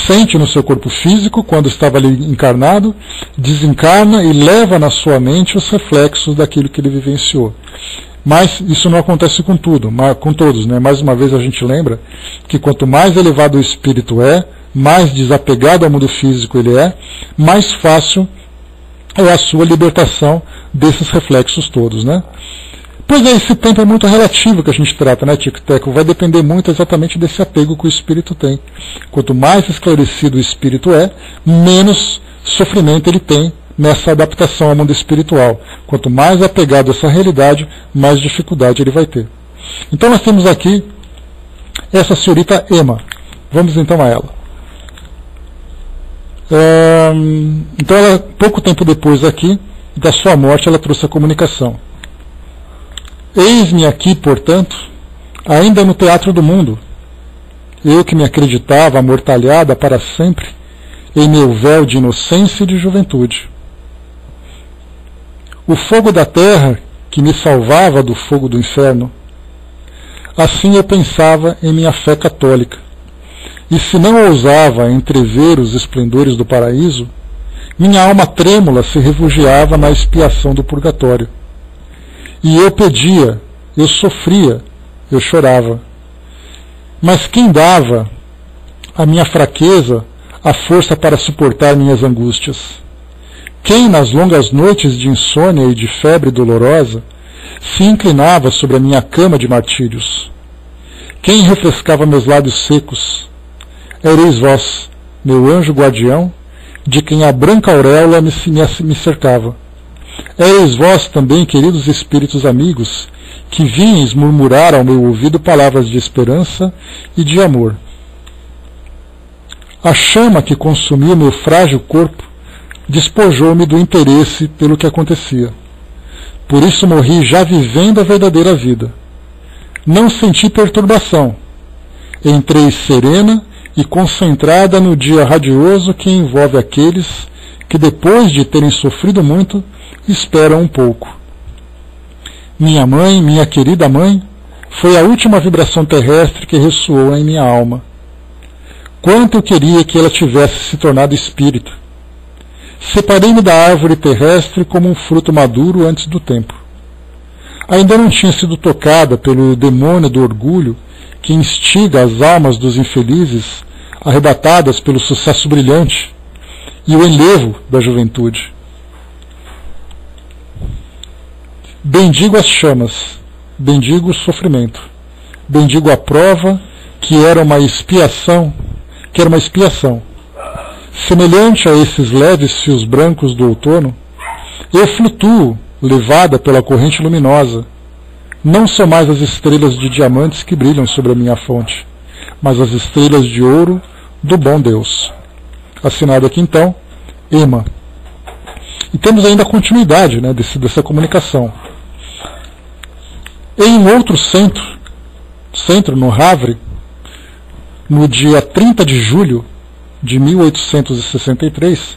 A: sente no seu corpo físico quando estava ali encarnado, desencarna e leva na sua mente os reflexos daquilo que ele vivenciou. Mas isso não acontece com todos, né? Mais uma vez a gente lembra que quanto mais elevado o espírito é, mais desapegado ao mundo físico ele é, mais fácil é a sua libertação desses reflexos todos, né? Pois é, esse tempo é muito relativo que a gente trata, né, Tico Teco? Vai depender muito exatamente desse apego que o espírito tem. Quanto mais esclarecido o espírito é, menos sofrimento ele tem nessa adaptação ao mundo espiritual. Quanto mais apegado a essa realidade, mais dificuldade ele vai ter. Então nós temos aqui essa senhorita Emma. Vamos então a ela. Então ela, pouco tempo depois aqui da sua morte, ela trouxe a comunicação. Eis-me aqui, portanto, ainda no teatro do mundo, eu que me acreditava amortalhada para sempre em meu véu de inocência e de juventude. O fogo da terra que me salvava do fogo do inferno, assim eu pensava em minha fé católica, e se não ousava entrever os esplendores do paraíso, minha alma trêmula se refugiava na expiação do purgatório. E eu pedia, eu sofria, eu chorava. Mas quem dava à minha fraqueza a força para suportar minhas angústias? Quem, nas longas noites de insônia e de febre dolorosa, se inclinava sobre a minha cama de martírios? Quem refrescava meus lábios secos? Ereis vós, meu anjo guardião, de quem a branca auréola me cercava. Ereis vós também, queridos espíritos amigos, que vinhas murmurar ao meu ouvido palavras de esperança e de amor. A chama que consumiu meu frágil corpo despojou-me do interesse pelo que acontecia. Por isso morri já vivendo a verdadeira vida. Não senti perturbação. Entrei serena e concentrada no dia radioso que envolve aqueles que, depois de terem sofrido muito, esperam um pouco. Minha mãe, minha querida mãe, foi a última vibração terrestre que ressoou em minha alma. Quanto eu queria que ela tivesse se tornado espírito. Separei-me da árvore terrestre como um fruto maduro antes do tempo. Ainda não tinha sido tocada pelo demônio do orgulho que instiga as almas dos infelizes arrebatadas pelo sucesso brilhante e o enlevo da juventude. Bendigo as chamas, bendigo o sofrimento, bendigo a prova que era uma expiação, Semelhante a esses leves fios brancos do outono, eu flutuo, levada pela corrente luminosa. Não são mais as estrelas de diamantes que brilham sobre a minha fonte, mas as estrelas de ouro do bom Deus. Assinado aqui então, Emma. E temos ainda a continuidade, né, dessa comunicação. Em um outro centro no Havre, no dia 30 de julho de 1863,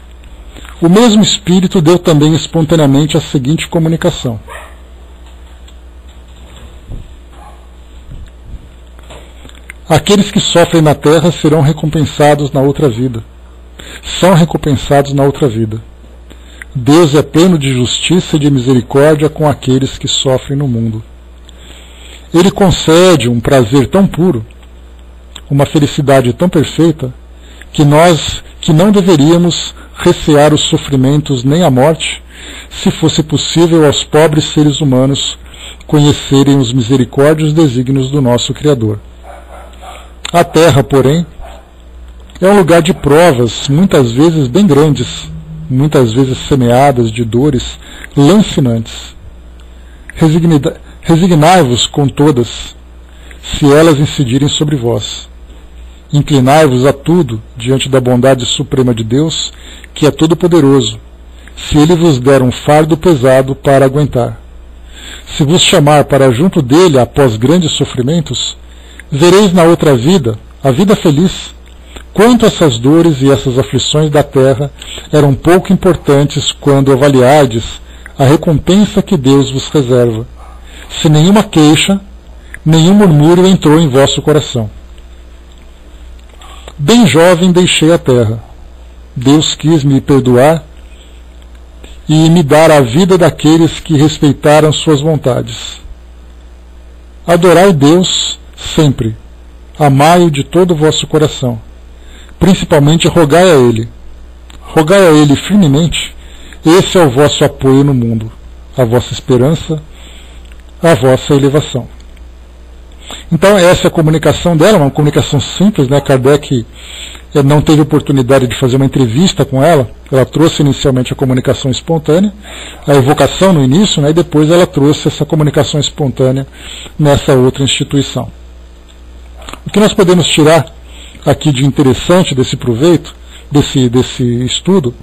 A: o mesmo espírito deu também espontaneamente a seguinte comunicação. Aqueles que sofrem na terra serão recompensados na outra vida. São recompensados na outra vida. Deus é pleno de justiça e de misericórdia com aqueles que sofrem no mundo. Ele concede um prazer tão puro, uma felicidade tão perfeita, que nós que não deveríamos recear os sofrimentos nem a morte, se fosse possível aos pobres seres humanos conhecerem os misericórdios desígnios do nosso Criador. A Terra, porém, é um lugar de provas, muitas vezes bem grandes, muitas vezes semeadas de dores lancinantes. Resignai-vos com todas, se elas incidirem sobre vós. Inclinai-vos a tudo diante da bondade suprema de Deus, que é todo-poderoso, se Ele vos der um fardo pesado para aguentar. Se vos chamar para junto dele após grandes sofrimentos, vereis na outra vida, a vida feliz, quanto essas dores e essas aflições da terra eram pouco importantes quando avaliardes a recompensa que Deus vos reserva, se nenhuma queixa, nenhum murmúrio entrou em vosso coração. Bem jovem deixei a terra. Deus quis me perdoar e me dar a vida daqueles que respeitaram suas vontades. Adorai Deus sempre, amai-o de todo o vosso coração, principalmente rogai a Ele firmemente, esse é o vosso apoio no mundo, a vossa esperança, a vossa elevação. Então essa é a comunicação dela, uma comunicação simples, né? Kardec não teve oportunidade de fazer uma entrevista com ela. Ela trouxe inicialmente a comunicação espontânea, a evocação no início, né? E depois ela trouxe essa comunicação espontânea nessa outra instituição. O que nós podemos tirar aqui de interessante desse proveito, desse estudo,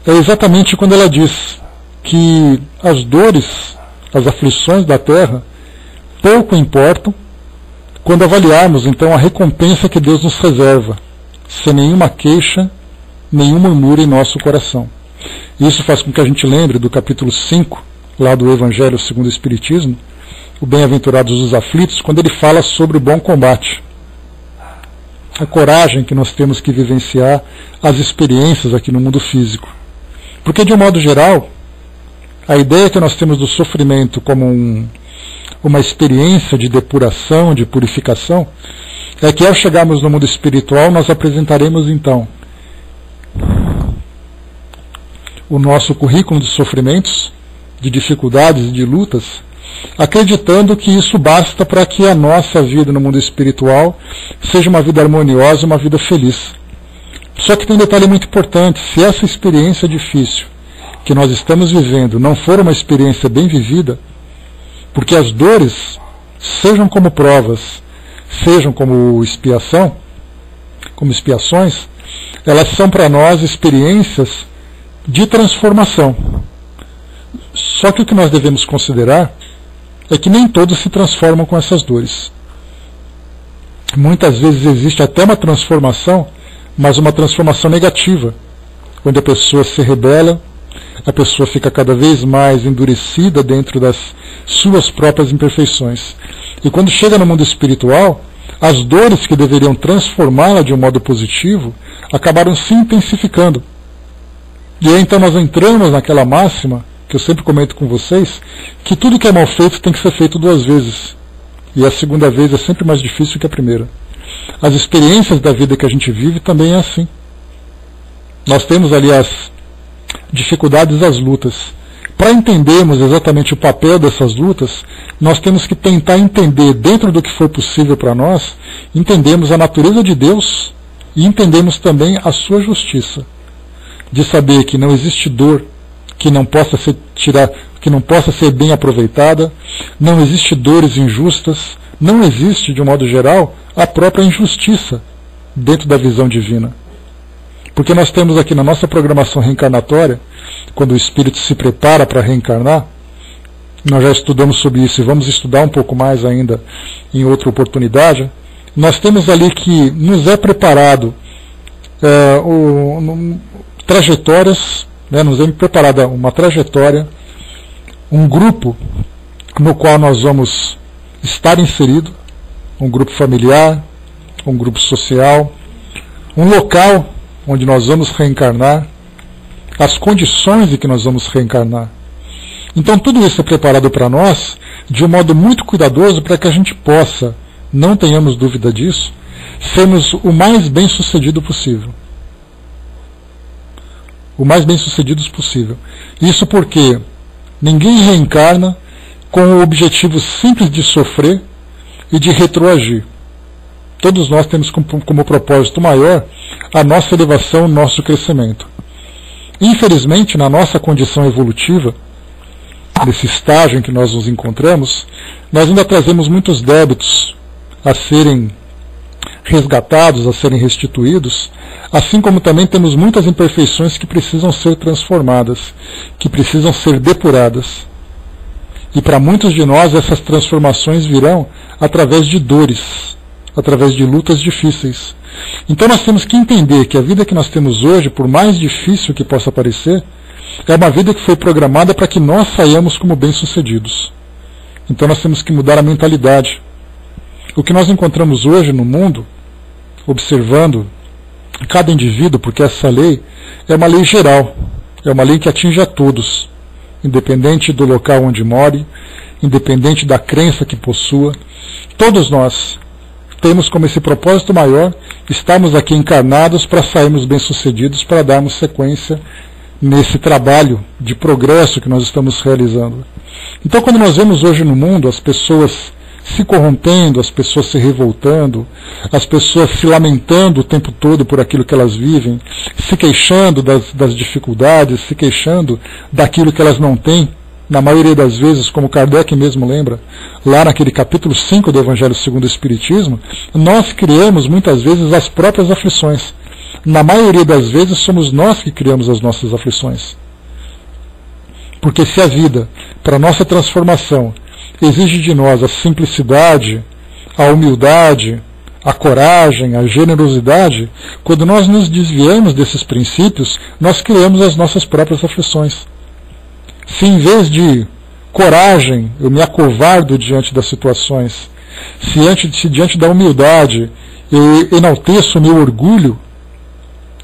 A: é exatamente quando ela diz que as dores, as aflições da terra pouco importam quando avaliarmos então a recompensa que Deus nos reserva, sem nenhuma queixa, nenhum murmúrio em nosso coração. Isso faz com que a gente lembre do capítulo 5, lá do Evangelho segundo o Espiritismo, o Bem-aventurados os aflitos, quando ele fala sobre o bom combate. A coragem que nós temos que vivenciar as experiências aqui no mundo físico. Porque, de um modo geral, a ideia que nós temos do sofrimento como uma experiência de depuração, de purificação, é que ao chegarmos no mundo espiritual nós apresentaremos então o nosso currículo de sofrimentos, de dificuldades e de lutas, acreditando que isso basta para que a nossa vida no mundo espiritual seja uma vida harmoniosa, uma vida feliz. Só que tem um detalhe muito importante: se essa experiência difícil que nós estamos vivendo não for uma experiência bem vivida, porque as dores, sejam como provas, sejam como expiação, como expiações, elas são para nós experiências de transformação. Só que o que nós devemos considerar é que nem todos se transformam com essas dores. Muitas vezes existe até uma transformação, mas uma transformação negativa, onde a pessoa se rebela, a pessoa fica cada vez mais endurecida dentro das suas próprias imperfeições. E quando chega no mundo espiritual, as dores que deveriam transformá-la de um modo positivo acabaram se intensificando. E aí então nós entramos naquela máxima, que eu sempre comento com vocês, que tudo que é mal feito tem que ser feito 2 vezes. E a segunda vez é sempre mais difícil que a primeira. As experiências da vida que a gente vive também é assim. Nós temos ali as dificuldades, as lutas. Para entendermos exatamente o papel dessas lutas, nós temos que tentar entender, dentro do que for possível para nós, entendemos a natureza de Deus e entendemos também a sua justiça. De saber que não existe dor que não possa ser bem aproveitada, não existe dores injustas, não existe, de um modo geral, a própria injustiça dentro da visão divina. Porque nós temos aqui na nossa programação reencarnatória, quando o espírito se prepara para reencarnar, nós já estudamos sobre isso e vamos estudar um pouco mais ainda em outra oportunidade, nós temos ali que nos é preparado trajetórias, né, nos é preparada uma trajetória, um grupo no qual nós vamos estar inserido, um grupo familiar, um grupo social, um local onde nós vamos reencarnar, as condições em que nós vamos reencarnar. Então tudo isso é preparado para nós de um modo muito cuidadoso para que a gente possa, não tenhamos dúvida disso, sermos o mais bem-sucedido possível. O mais bem-sucedidos possível. Isso porque ninguém reencarna com o objetivo simples de sofrer e de retroagir. Todos nós temos como propósito maior a nossa elevação, o nosso crescimento. Infelizmente, na nossa condição evolutiva, nesse estágio em que nós nos encontramos, nós ainda trazemos muitos débitos a serem resgatados, a serem restituídos, assim como também temos muitas imperfeições que precisam ser transformadas, que precisam ser depuradas. E para muitos de nós essas transformações virão através de dores, através de lutas difíceis. Então nós temos que entender que a vida que nós temos hoje, por mais difícil que possa parecer, é uma vida que foi programada para que nós saiamos como bem-sucedidos. Então nós temos que mudar a mentalidade. O que nós encontramos hoje no mundo, observando cada indivíduo, porque essa lei é uma lei geral, é uma lei que atinge a todos, independente do local onde more, independente da crença que possua. Todos nós temos como esse propósito maior, estamos aqui encarnados para sairmos bem-sucedidos, para darmos sequência nesse trabalho de progresso que nós estamos realizando. Então, quando nós vemos hoje no mundo as pessoas se corrompendo, as pessoas se revoltando, as pessoas se lamentando o tempo todo por aquilo que elas vivem, se queixando das dificuldades, se queixando daquilo que elas não têm, na maioria das vezes, como Kardec mesmo lembra, lá naquele capítulo 5 do Evangelho segundo o Espiritismo, nós criamos muitas vezes as próprias aflições. Na maioria das vezes somos nós que criamos as nossas aflições. Porque se a vida, para nossa transformação, exige de nós a simplicidade, a humildade, a coragem, a generosidade, quando nós nos desviamos desses princípios, nós criamos as nossas próprias aflições. Se em vez de coragem eu me acovardo diante das situações, se diante da humildade eu enalteço o meu orgulho,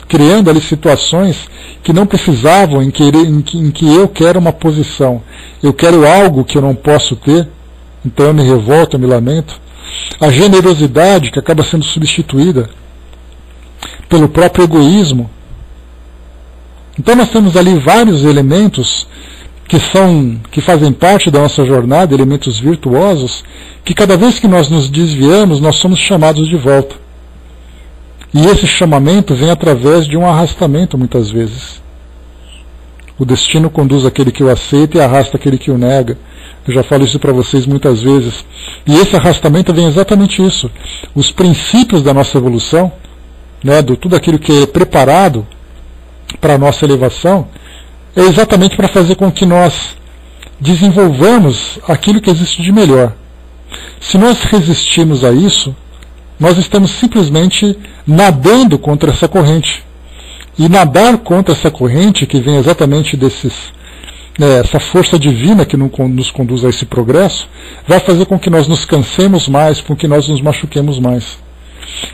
A: criando ali situações que não precisavam, em que eu quero uma posição, eu quero algo que eu não posso ter, então eu me revolto, eu me lamento. A generosidade que acaba sendo substituída pelo próprio egoísmo. Então nós temos ali vários elementos que fazem parte da nossa jornada, elementos virtuosos, que cada vez que nós nos desviamos, nós somos chamados de volta. E esse chamamento vem através de um arrastamento, muitas vezes. O destino conduz aquele que o aceita e arrasta aquele que o nega. Eu já falo isso para vocês muitas vezes. E esse arrastamento vem exatamente isso. Os princípios da nossa evolução, de tudo aquilo que é preparado para a nossa elevação, é exatamente para fazer com que nós desenvolvamos aquilo que existe de melhor. Se nós resistirmos a isso, nós estamos simplesmente nadando contra essa corrente. E nadar contra essa corrente, que vem exatamente essa força divina que nos conduz a esse progresso, vai fazer com que nós nos cansemos mais, com que nós nos machuquemos mais.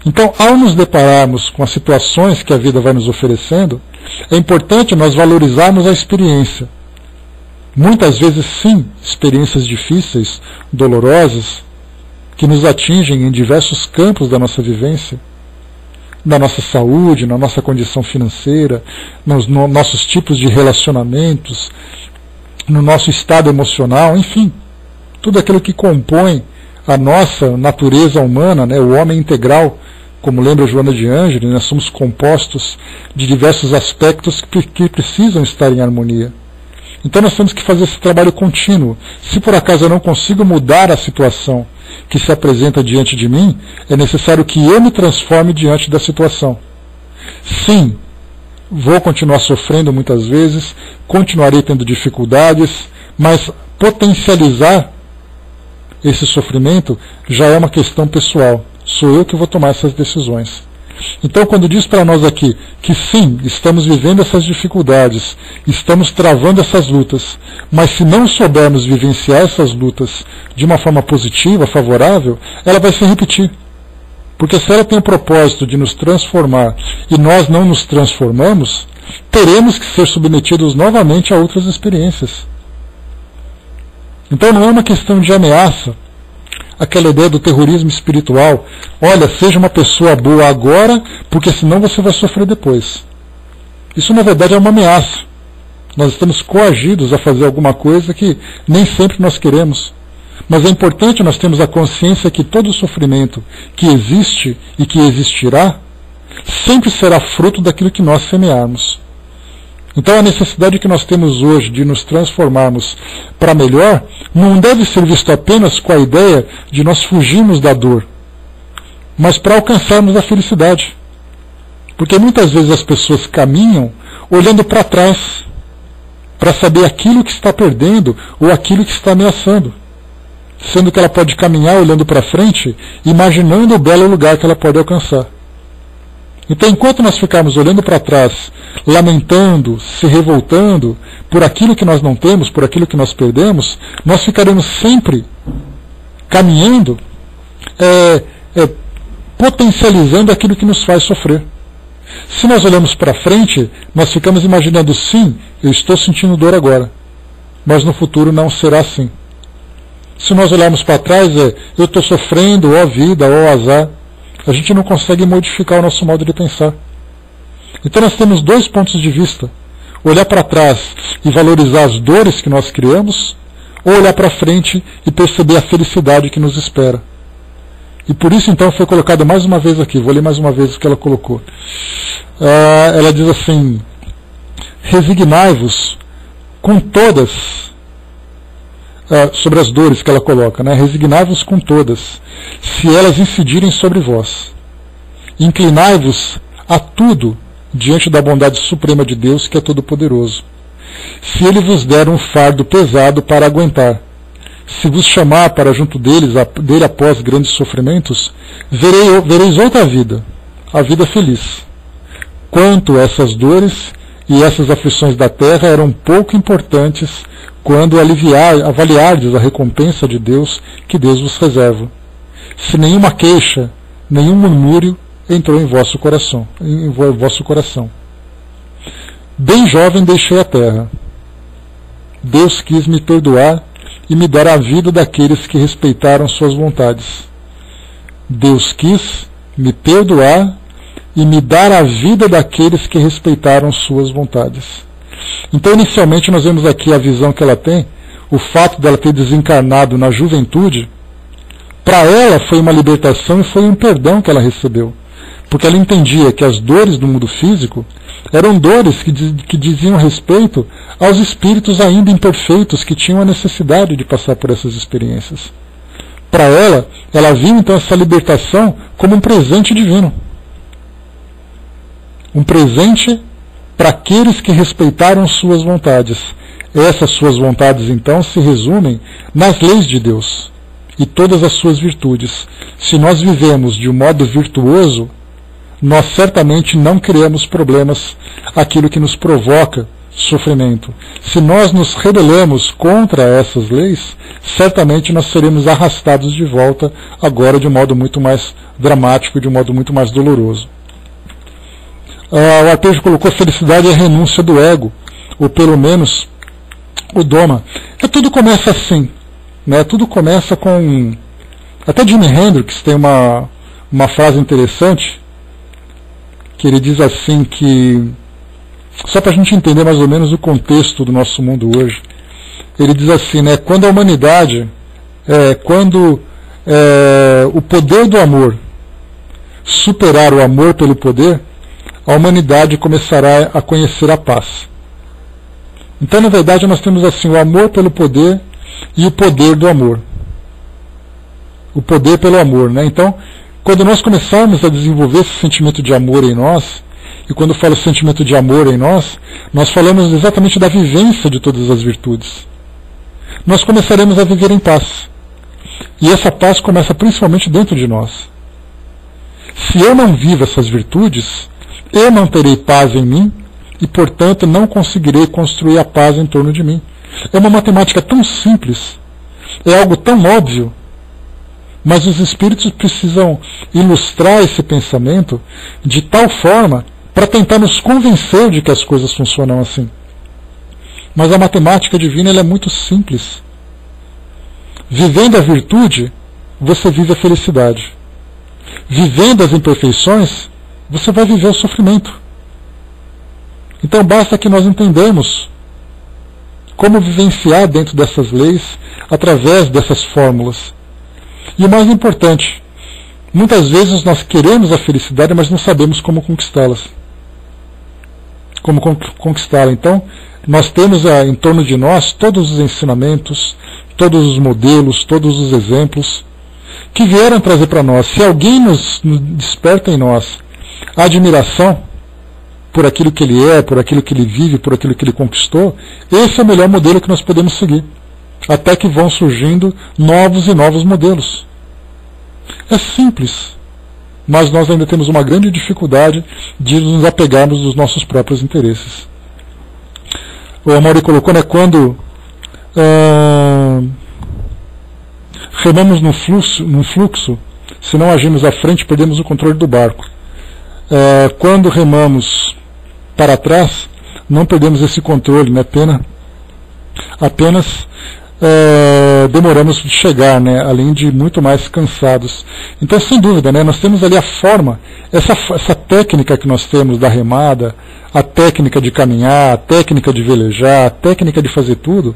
A: Então, ao nos depararmos com as situações que a vida vai nos oferecendo, é importante nós valorizarmos a experiência. Muitas vezes, sim, experiências difíceis, dolorosas, que nos atingem em diversos campos da nossa vivência, na nossa saúde, na nossa condição financeira, nos nossos tipos de relacionamentos, no nosso estado emocional, enfim, tudo aquilo que compõe a nossa natureza humana, o homem integral, como lembra Joana de Ângeles, nós somos compostos de diversos aspectos que precisam estar em harmonia. Então nós temos que fazer esse trabalho contínuo. Se por acaso eu não consigo mudar a situação que se apresenta diante de mim, é necessário que eu me transforme diante da situação. Sim, vou continuar sofrendo muitas vezes, continuarei tendo dificuldades, mas potencializar esse sofrimento já é uma questão pessoal. Sou eu que vou tomar essas decisões. Então, quando diz para nós aqui que sim, estamos vivendo essas dificuldades, estamos travando essas lutas, mas se não soubermos vivenciar essas lutas de uma forma positiva, favorável, ela vai se repetir. Porque se ela tem o propósito de nos transformar e nós não nos transformamos, teremos que ser submetidos novamente a outras experiências. Então não é uma questão de ameaça, aquela ideia do terrorismo espiritual. Olha, seja uma pessoa boa agora, porque senão você vai sofrer depois. Isso na verdade é uma ameaça. Nós estamos coagidos a fazer alguma coisa que nem sempre nós queremos. Mas é importante nós termos a consciência que todo sofrimento que existe e que existirá sempre será fruto daquilo que nós semearmos. Então a necessidade que nós temos hoje de nos transformarmos para melhor não deve ser visto apenas com a ideia de nós fugirmos da dor, mas para alcançarmos a felicidade. Porque muitas vezes as pessoas caminham olhando para trás, para saber aquilo que está perdendo ou aquilo que está ameaçando, sendo que ela pode caminhar olhando para frente, imaginando o belo lugar que ela pode alcançar. Então, enquanto nós ficarmos olhando para trás, lamentando, se revoltando por aquilo que nós não temos, por aquilo que nós perdemos, nós ficaremos sempre caminhando, potencializando aquilo que nos faz sofrer. Se nós olhamos para frente, nós ficamos imaginando, sim, eu estou sentindo dor agora, mas no futuro não será assim. Se nós olharmos para trás, eu estou sofrendo, ó vida, ó azar, a gente não consegue modificar o nosso modo de pensar. Então nós temos dois pontos de vista: olhar para trás e valorizar as dores que nós criamos, ou olhar para frente e perceber a felicidade que nos espera. E por isso então foi colocado mais uma vez aqui, vou ler mais uma vez o que ela colocou. Ela diz assim: resignai-vos com todas, sobre as dores que ela coloca, né? Resignai-vos com todas, se elas incidirem sobre vós. Inclinai-vos a tudo diante da bondade suprema de Deus, que é todo-poderoso. Se ele vos der um fardo pesado para aguentar, se vos chamar para junto dele após grandes sofrimentos, vereis outra vida, a vida feliz. Quanto essas dores e essas aflições da terra eram pouco importantes quando avaliardes a recompensa de Deus que Deus vos reserva. Se nenhuma queixa, nenhum murmúrio entrou em vosso coração. Bem jovem deixei a terra. Deus quis me perdoar e me dar a vida daqueles que respeitaram suas vontades. Deus quis me perdoar e me dar a vida daqueles que respeitaram suas vontades. Então, inicialmente, nós vemos aqui a visão que ela tem, o fato dela ter desencarnado na juventude. Para ela foi uma libertação e foi um perdão que ela recebeu, porque ela entendia que as dores do mundo físico eram dores que diziam respeito aos espíritos ainda imperfeitos que tinham a necessidade de passar por essas experiências. Para ela viu então essa libertação como um presente divino. Um presente para aqueles que respeitaram suas vontades. Essas suas vontades, então, se resumem nas leis de Deus e todas as suas virtudes. Se nós vivemos de um modo virtuoso, nós certamente não criamos problemas, aquilo que nos provoca sofrimento. Se nós nos rebelamos contra essas leis, certamente nós seremos arrastados de volta, agora de um modo muito mais dramático, de um modo muito mais doloroso. O Arpejo colocou: felicidade é a renúncia do ego, ou pelo menos o doma. Tudo começa assim, né? Tudo começa com... Até Jimi Hendrix tem uma frase interessante, que ele diz assim que, só para a gente entender mais ou menos o contexto do nosso mundo hoje, ele diz assim, né? Quando a humanidade, o poder do amor superar o amor pelo poder, a humanidade começará a conhecer a paz. Então, na verdade, nós temos assim o amor pelo poder e o poder do amor. O poder pelo amor, né? Então, quando nós começarmos a desenvolver esse sentimento de amor em nós, e quando eu falo sentimento de amor em nós falamos exatamente da vivência de todas as virtudes. Nós começaremos a viver em paz. E essa paz começa principalmente dentro de nós. Se eu não vivo essas virtudes, eu não terei paz em mim e, portanto, não conseguirei construir a paz em torno de mim. É uma matemática tão simples, é algo tão óbvio, mas os espíritos precisam ilustrar esse pensamento de tal forma para tentar nos convencer de que as coisas funcionam assim. Mas a matemática divina ela é muito simples. Vivendo a virtude, você vive a felicidade. Vivendo as imperfeições, você vai viver o sofrimento. Então basta que nós entendamos como vivenciar dentro dessas leis, através dessas fórmulas. E o mais importante, muitas vezes nós queremos a felicidade, mas não sabemos como conquistá-las. como conquistá-la. Então, nós temos em torno de nós todos os ensinamentos, todos os modelos, todos os exemplos que vieram trazer para nós. Se alguém nos desperta em nós a admiração por aquilo que ele é, por aquilo que ele vive, por aquilo que ele conquistou, esse é o melhor modelo que nós podemos seguir. Até que vão surgindo novos e novos modelos. É simples, mas nós ainda temos uma grande dificuldade de nos apegarmos dos nossos próprios interesses. O Amaury colocou, né, quando remamos num fluxo, se não agimos à frente, perdemos o controle do barco. Quando remamos para trás, não perdemos esse controle, né, apenas demoramos de chegar, né, além de muito mais cansados. Então, sem dúvida, né, nós temos ali a forma, essa técnica que nós temos da remada, a técnica de caminhar, a técnica de velejar, a técnica de fazer tudo,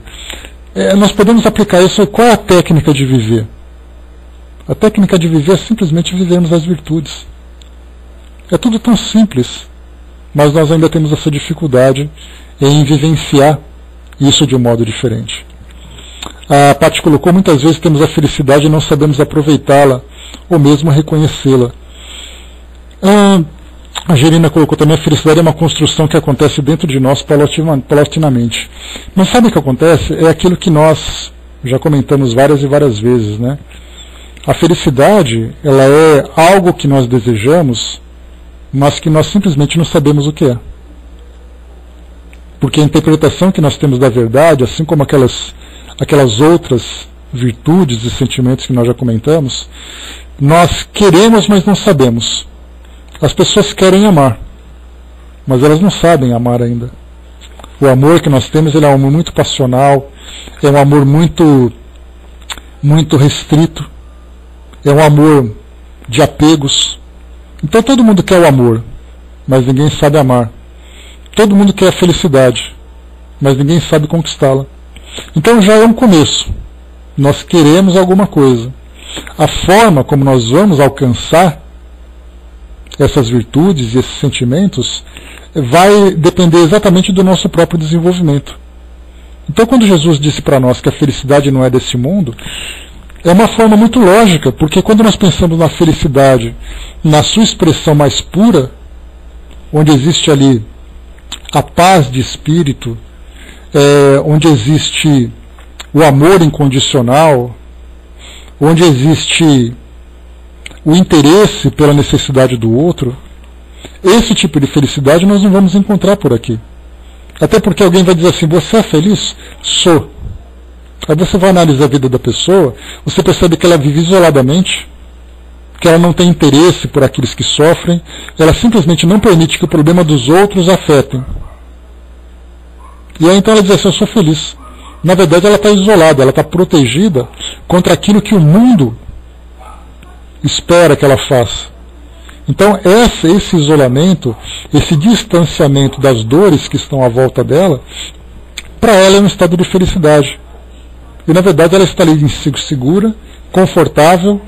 A: nós podemos aplicar isso. Qual é a técnica de viver? A técnica de viver é simplesmente vivermos as virtudes. É tudo tão simples, mas nós ainda temos essa dificuldade em vivenciar isso de um modo diferente. A Paty colocou, muitas vezes temos a felicidade e não sabemos aproveitá-la, ou mesmo reconhecê-la. A Gerina colocou também, a felicidade é uma construção que acontece dentro de nós paulatinamente. Mas sabe o que acontece? É aquilo que nós já comentamos várias e várias vezes, né? A felicidade, ela é algo que nós desejamos, mas que nós simplesmente não sabemos o que é. Porque a interpretação que nós temos da verdade, assim como aquelas outras virtudes e sentimentos que nós já comentamos, nós queremos, mas não sabemos. As pessoas querem amar, mas elas não sabem amar ainda. O amor que nós temos, ele é um amor muito passional, é um amor muito restrito, é um amor de apegos. Então todo mundo quer o amor, mas ninguém sabe amar. Todo mundo quer a felicidade, mas ninguém sabe conquistá-la. Então já é um começo. Nós queremos alguma coisa. A forma como nós vamos alcançar essas virtudes e esses sentimentos vai depender exatamente do nosso próprio desenvolvimento. Então, quando Jesus disse para nós que a felicidade não é desse mundo, é uma forma muito lógica, porque quando nós pensamos na felicidade na sua expressão mais pura, onde existe ali a paz de espírito, onde existe o amor incondicional, onde existe o interesse pela necessidade do outro, esse tipo de felicidade nós não vamos encontrar por aqui. Até porque alguém vai dizer assim, você é feliz? Sou. Aí você vai analisar a vida da pessoa, você percebe que ela vive isoladamente, que ela não tem interesse por aqueles que sofrem, ela simplesmente não permite que o problema dos outros afetem. E aí então ela diz assim, eu sou feliz. Na verdade ela está isolada, ela está protegida contra aquilo que o mundo espera que ela faça. Então esse isolamento, esse distanciamento das dores que estão à volta dela, para ela é um estado de felicidade. E na verdade ela está ali segura, confortável,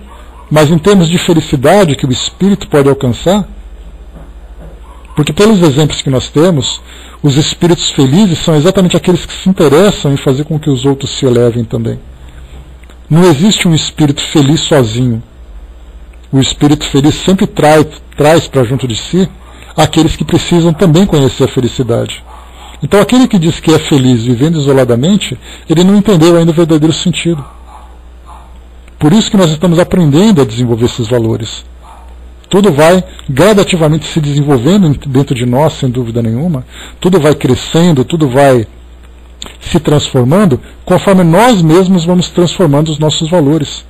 A: mas em termos de felicidade que o espírito pode alcançar, porque pelos exemplos que nós temos, os espíritos felizes são exatamente aqueles que se interessam em fazer com que os outros se elevem também. Não existe um espírito feliz sozinho. O espírito feliz sempre traz para junto de si aqueles que precisam também conhecer a felicidade. Então aquele que diz que é feliz vivendo isoladamente, ele não entendeu ainda o verdadeiro sentido. Por isso que nós estamos aprendendo a desenvolver esses valores. Tudo vai gradativamente se desenvolvendo dentro de nós, sem dúvida nenhuma. Tudo vai crescendo, tudo vai se transformando, conforme nós mesmos vamos transformando os nossos valores.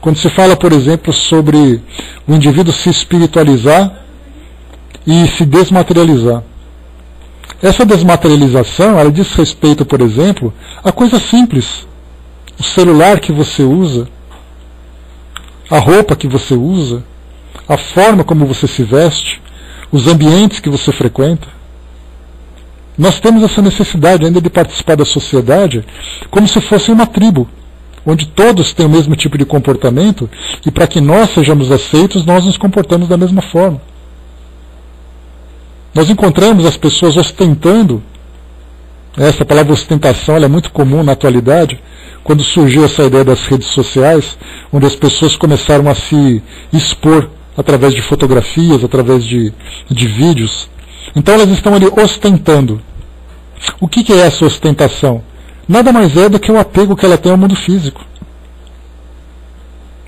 A: Quando se fala, por exemplo, sobre o indivíduo se espiritualizar e se desmaterializar. Essa desmaterialização, ela diz respeito, por exemplo, a coisas simples. O celular que você usa, a roupa que você usa, a forma como você se veste, os ambientes que você frequenta. Nós temos essa necessidade ainda de participar da sociedade como se fosse uma tribo, onde todos têm o mesmo tipo de comportamento e para que nós sejamos aceitos, nós nos comportamos da mesma forma. Nós encontramos as pessoas ostentando. Essa palavra ostentação ela é muito comum na atualidade, quando surgiu essa ideia das redes sociais, onde as pessoas começaram a se expor através de fotografias, através de vídeos. Então elas estão ali ostentando. O que é essa ostentação? Nada mais é do que o apego que ela tem ao mundo físico.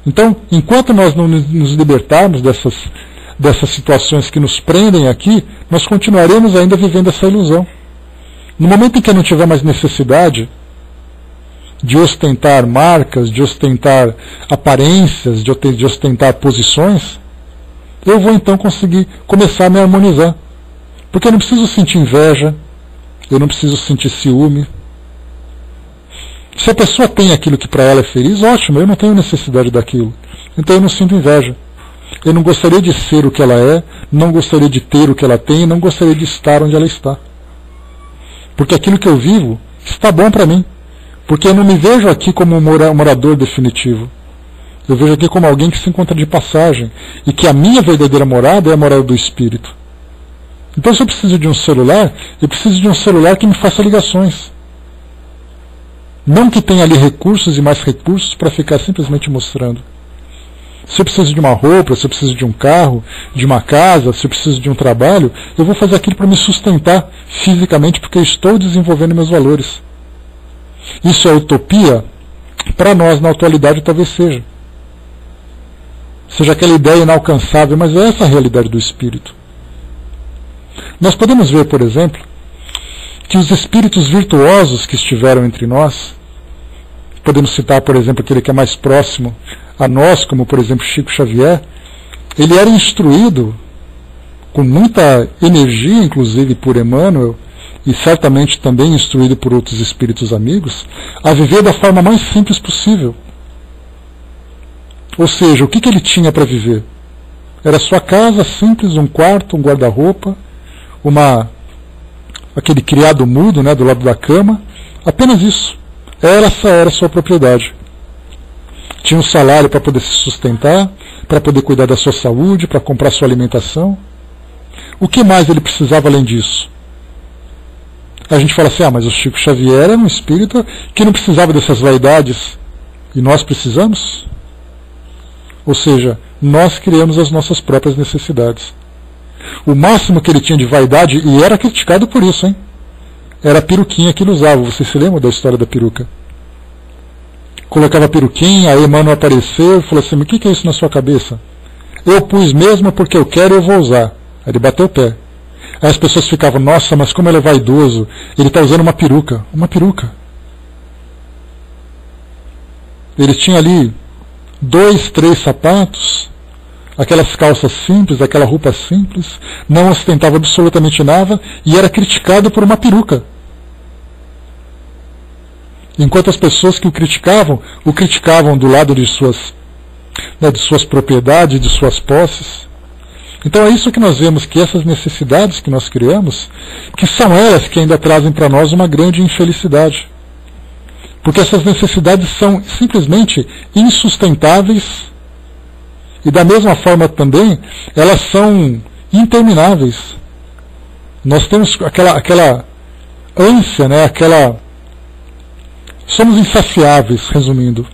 A: Então, enquanto nós não nos libertarmos dessas situações que nos prendem aqui, nós continuaremos ainda vivendo essa ilusão. No momento em que eu não tiver mais necessidade de ostentar marcas, de ostentar aparências, de ostentar posições, eu vou então conseguir começar a me harmonizar. Porque eu não preciso sentir inveja, eu não preciso sentir ciúme. Se a pessoa tem aquilo que para ela é feliz, ótimo, eu não tenho necessidade daquilo. Então eu não sinto inveja. Eu não gostaria de ser o que ela é, não gostaria de ter o que ela tem, não gostaria de estar onde ela está. Porque aquilo que eu vivo está bom para mim. Porque eu não me vejo aqui como um morador definitivo. Eu vejo aqui como alguém que se encontra de passagem. E que a minha verdadeira morada é a morada do Espírito. Então se eu preciso de um celular, eu preciso de um celular que me faça ligações. Não que tenha ali recursos e mais recursos para ficar simplesmente mostrando. Se eu preciso de uma roupa, se eu preciso de um carro, de uma casa, se eu preciso de um trabalho, eu vou fazer aquilo para me sustentar fisicamente, porque eu estou desenvolvendo meus valores. Isso é utopia? Para nós, na atualidade, talvez seja. Seja aquela ideia inalcançável, mas é essa a realidade do espírito. Nós podemos ver, por exemplo, que os espíritos virtuosos que estiveram entre nós, podemos citar, por exemplo, aquele que é mais próximo a nós, como por exemplo Chico Xavier, ele era instruído com muita energia, inclusive por Emmanuel, e certamente também instruído por outros espíritos amigos, a viver da forma mais simples possível. Ou seja, o que ele tinha para viver? Era sua casa simples, um quarto, um guarda-roupa, aquele criado mudo, né, do lado da cama, apenas isso. Essa era a sua propriedade. Tinha um salário para poder se sustentar, para poder cuidar da sua saúde, para comprar sua alimentação. O que mais ele precisava além disso? A gente fala assim, mas o Chico Xavier era um espírito que não precisava dessas vaidades. E nós precisamos? Ou seja, nós criamos as nossas próprias necessidades. O máximo que ele tinha de vaidade, e era criticado por isso, hein? Era a peruquinha que ele usava. Vocês se lembram da história da peruca? Colocava a peruquinha, aí Emmanuel apareceu e falou assim, o que é isso na sua cabeça? Eu pus mesmo porque eu quero e eu vou usar. Aí ele bateu o pé. Aí as pessoas ficavam, nossa, mas como ele é vaidoso, ele está usando uma peruca. Uma peruca. Ele tinha ali 2, 3 sapatos, aquelas calças simples, aquela roupa simples, não ostentava absolutamente nada e era criticado por uma peruca. Enquanto as pessoas que o criticavam do lado de suas propriedades, de suas posses. Então é isso que nós vemos, que essas necessidades que nós criamos, que são elas que ainda trazem para nós uma grande infelicidade. Porque essas necessidades são simplesmente insustentáveis e da mesma forma também elas são intermináveis. Nós temos aquela ânsia, né, somos insaciáveis, resumindo.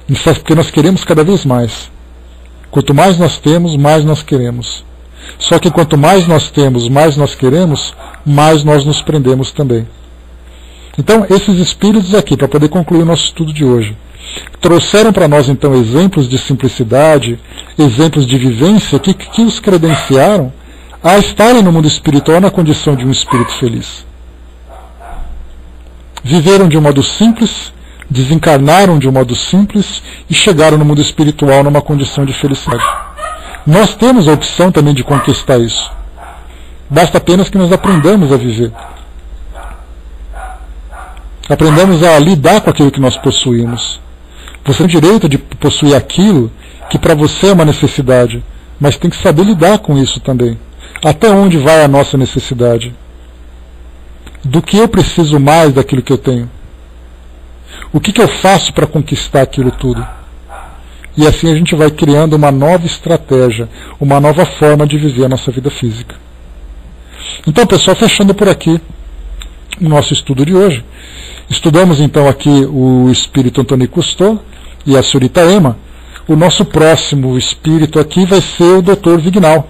A: Porque nós queremos cada vez mais. Quanto mais nós temos, mais nós queremos. Só que quanto mais nós temos, mais nós queremos, mais nós nos prendemos também. Então, esses espíritos aqui, para poder concluir o nosso estudo de hoje, trouxeram para nós então exemplos de simplicidade, exemplos de vivência que os credenciaram a estarem no mundo espiritual na condição de um espírito feliz. Viveram de um modo simples, desencarnaram de um modo simples e chegaram no mundo espiritual numa condição de felicidade. Nós temos a opção também de conquistar isso. Basta apenas que nós aprendamos a viver. Aprendamos a lidar com aquilo que nós possuímos. Você tem o direito de possuir aquilo que para você é uma necessidade, mas tem que saber lidar com isso também. Até onde vai a nossa necessidade? Do que eu preciso mais daquilo que eu tenho? O que eu faço para conquistar aquilo tudo? E assim a gente vai criando uma nova estratégia, uma nova forma de viver a nossa vida física. Então, pessoal, fechando por aqui o nosso estudo de hoje. Estudamos então aqui o espírito Antônio Cousteau e a senhorita Emma. O nosso próximo espírito aqui vai ser o Dr. Vignal,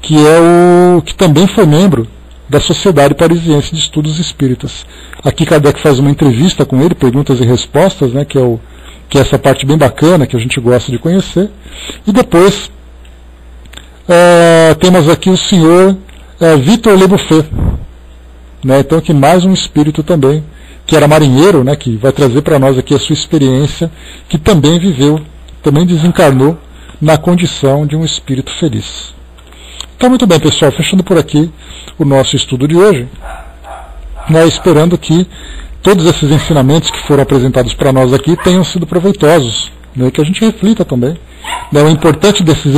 A: que também foi membro da Sociedade Parisiense de Estudos Espíritas. Aqui Kardec faz uma entrevista com ele, perguntas e respostas, né, que é essa parte bem bacana que a gente gosta de conhecer. E depois temos aqui o senhor Victor Leboeuf, né, então aqui mais um espírito também, que era marinheiro, né, que vai trazer para nós aqui a sua experiência, que também viveu, também desencarnou na condição de um espírito feliz. Então, muito bem, pessoal, fechando por aqui o nosso estudo de hoje, né, esperando que todos esses ensinamentos que foram apresentados para nós aqui tenham sido proveitosos, né, que a gente reflita também. Né, o importante desses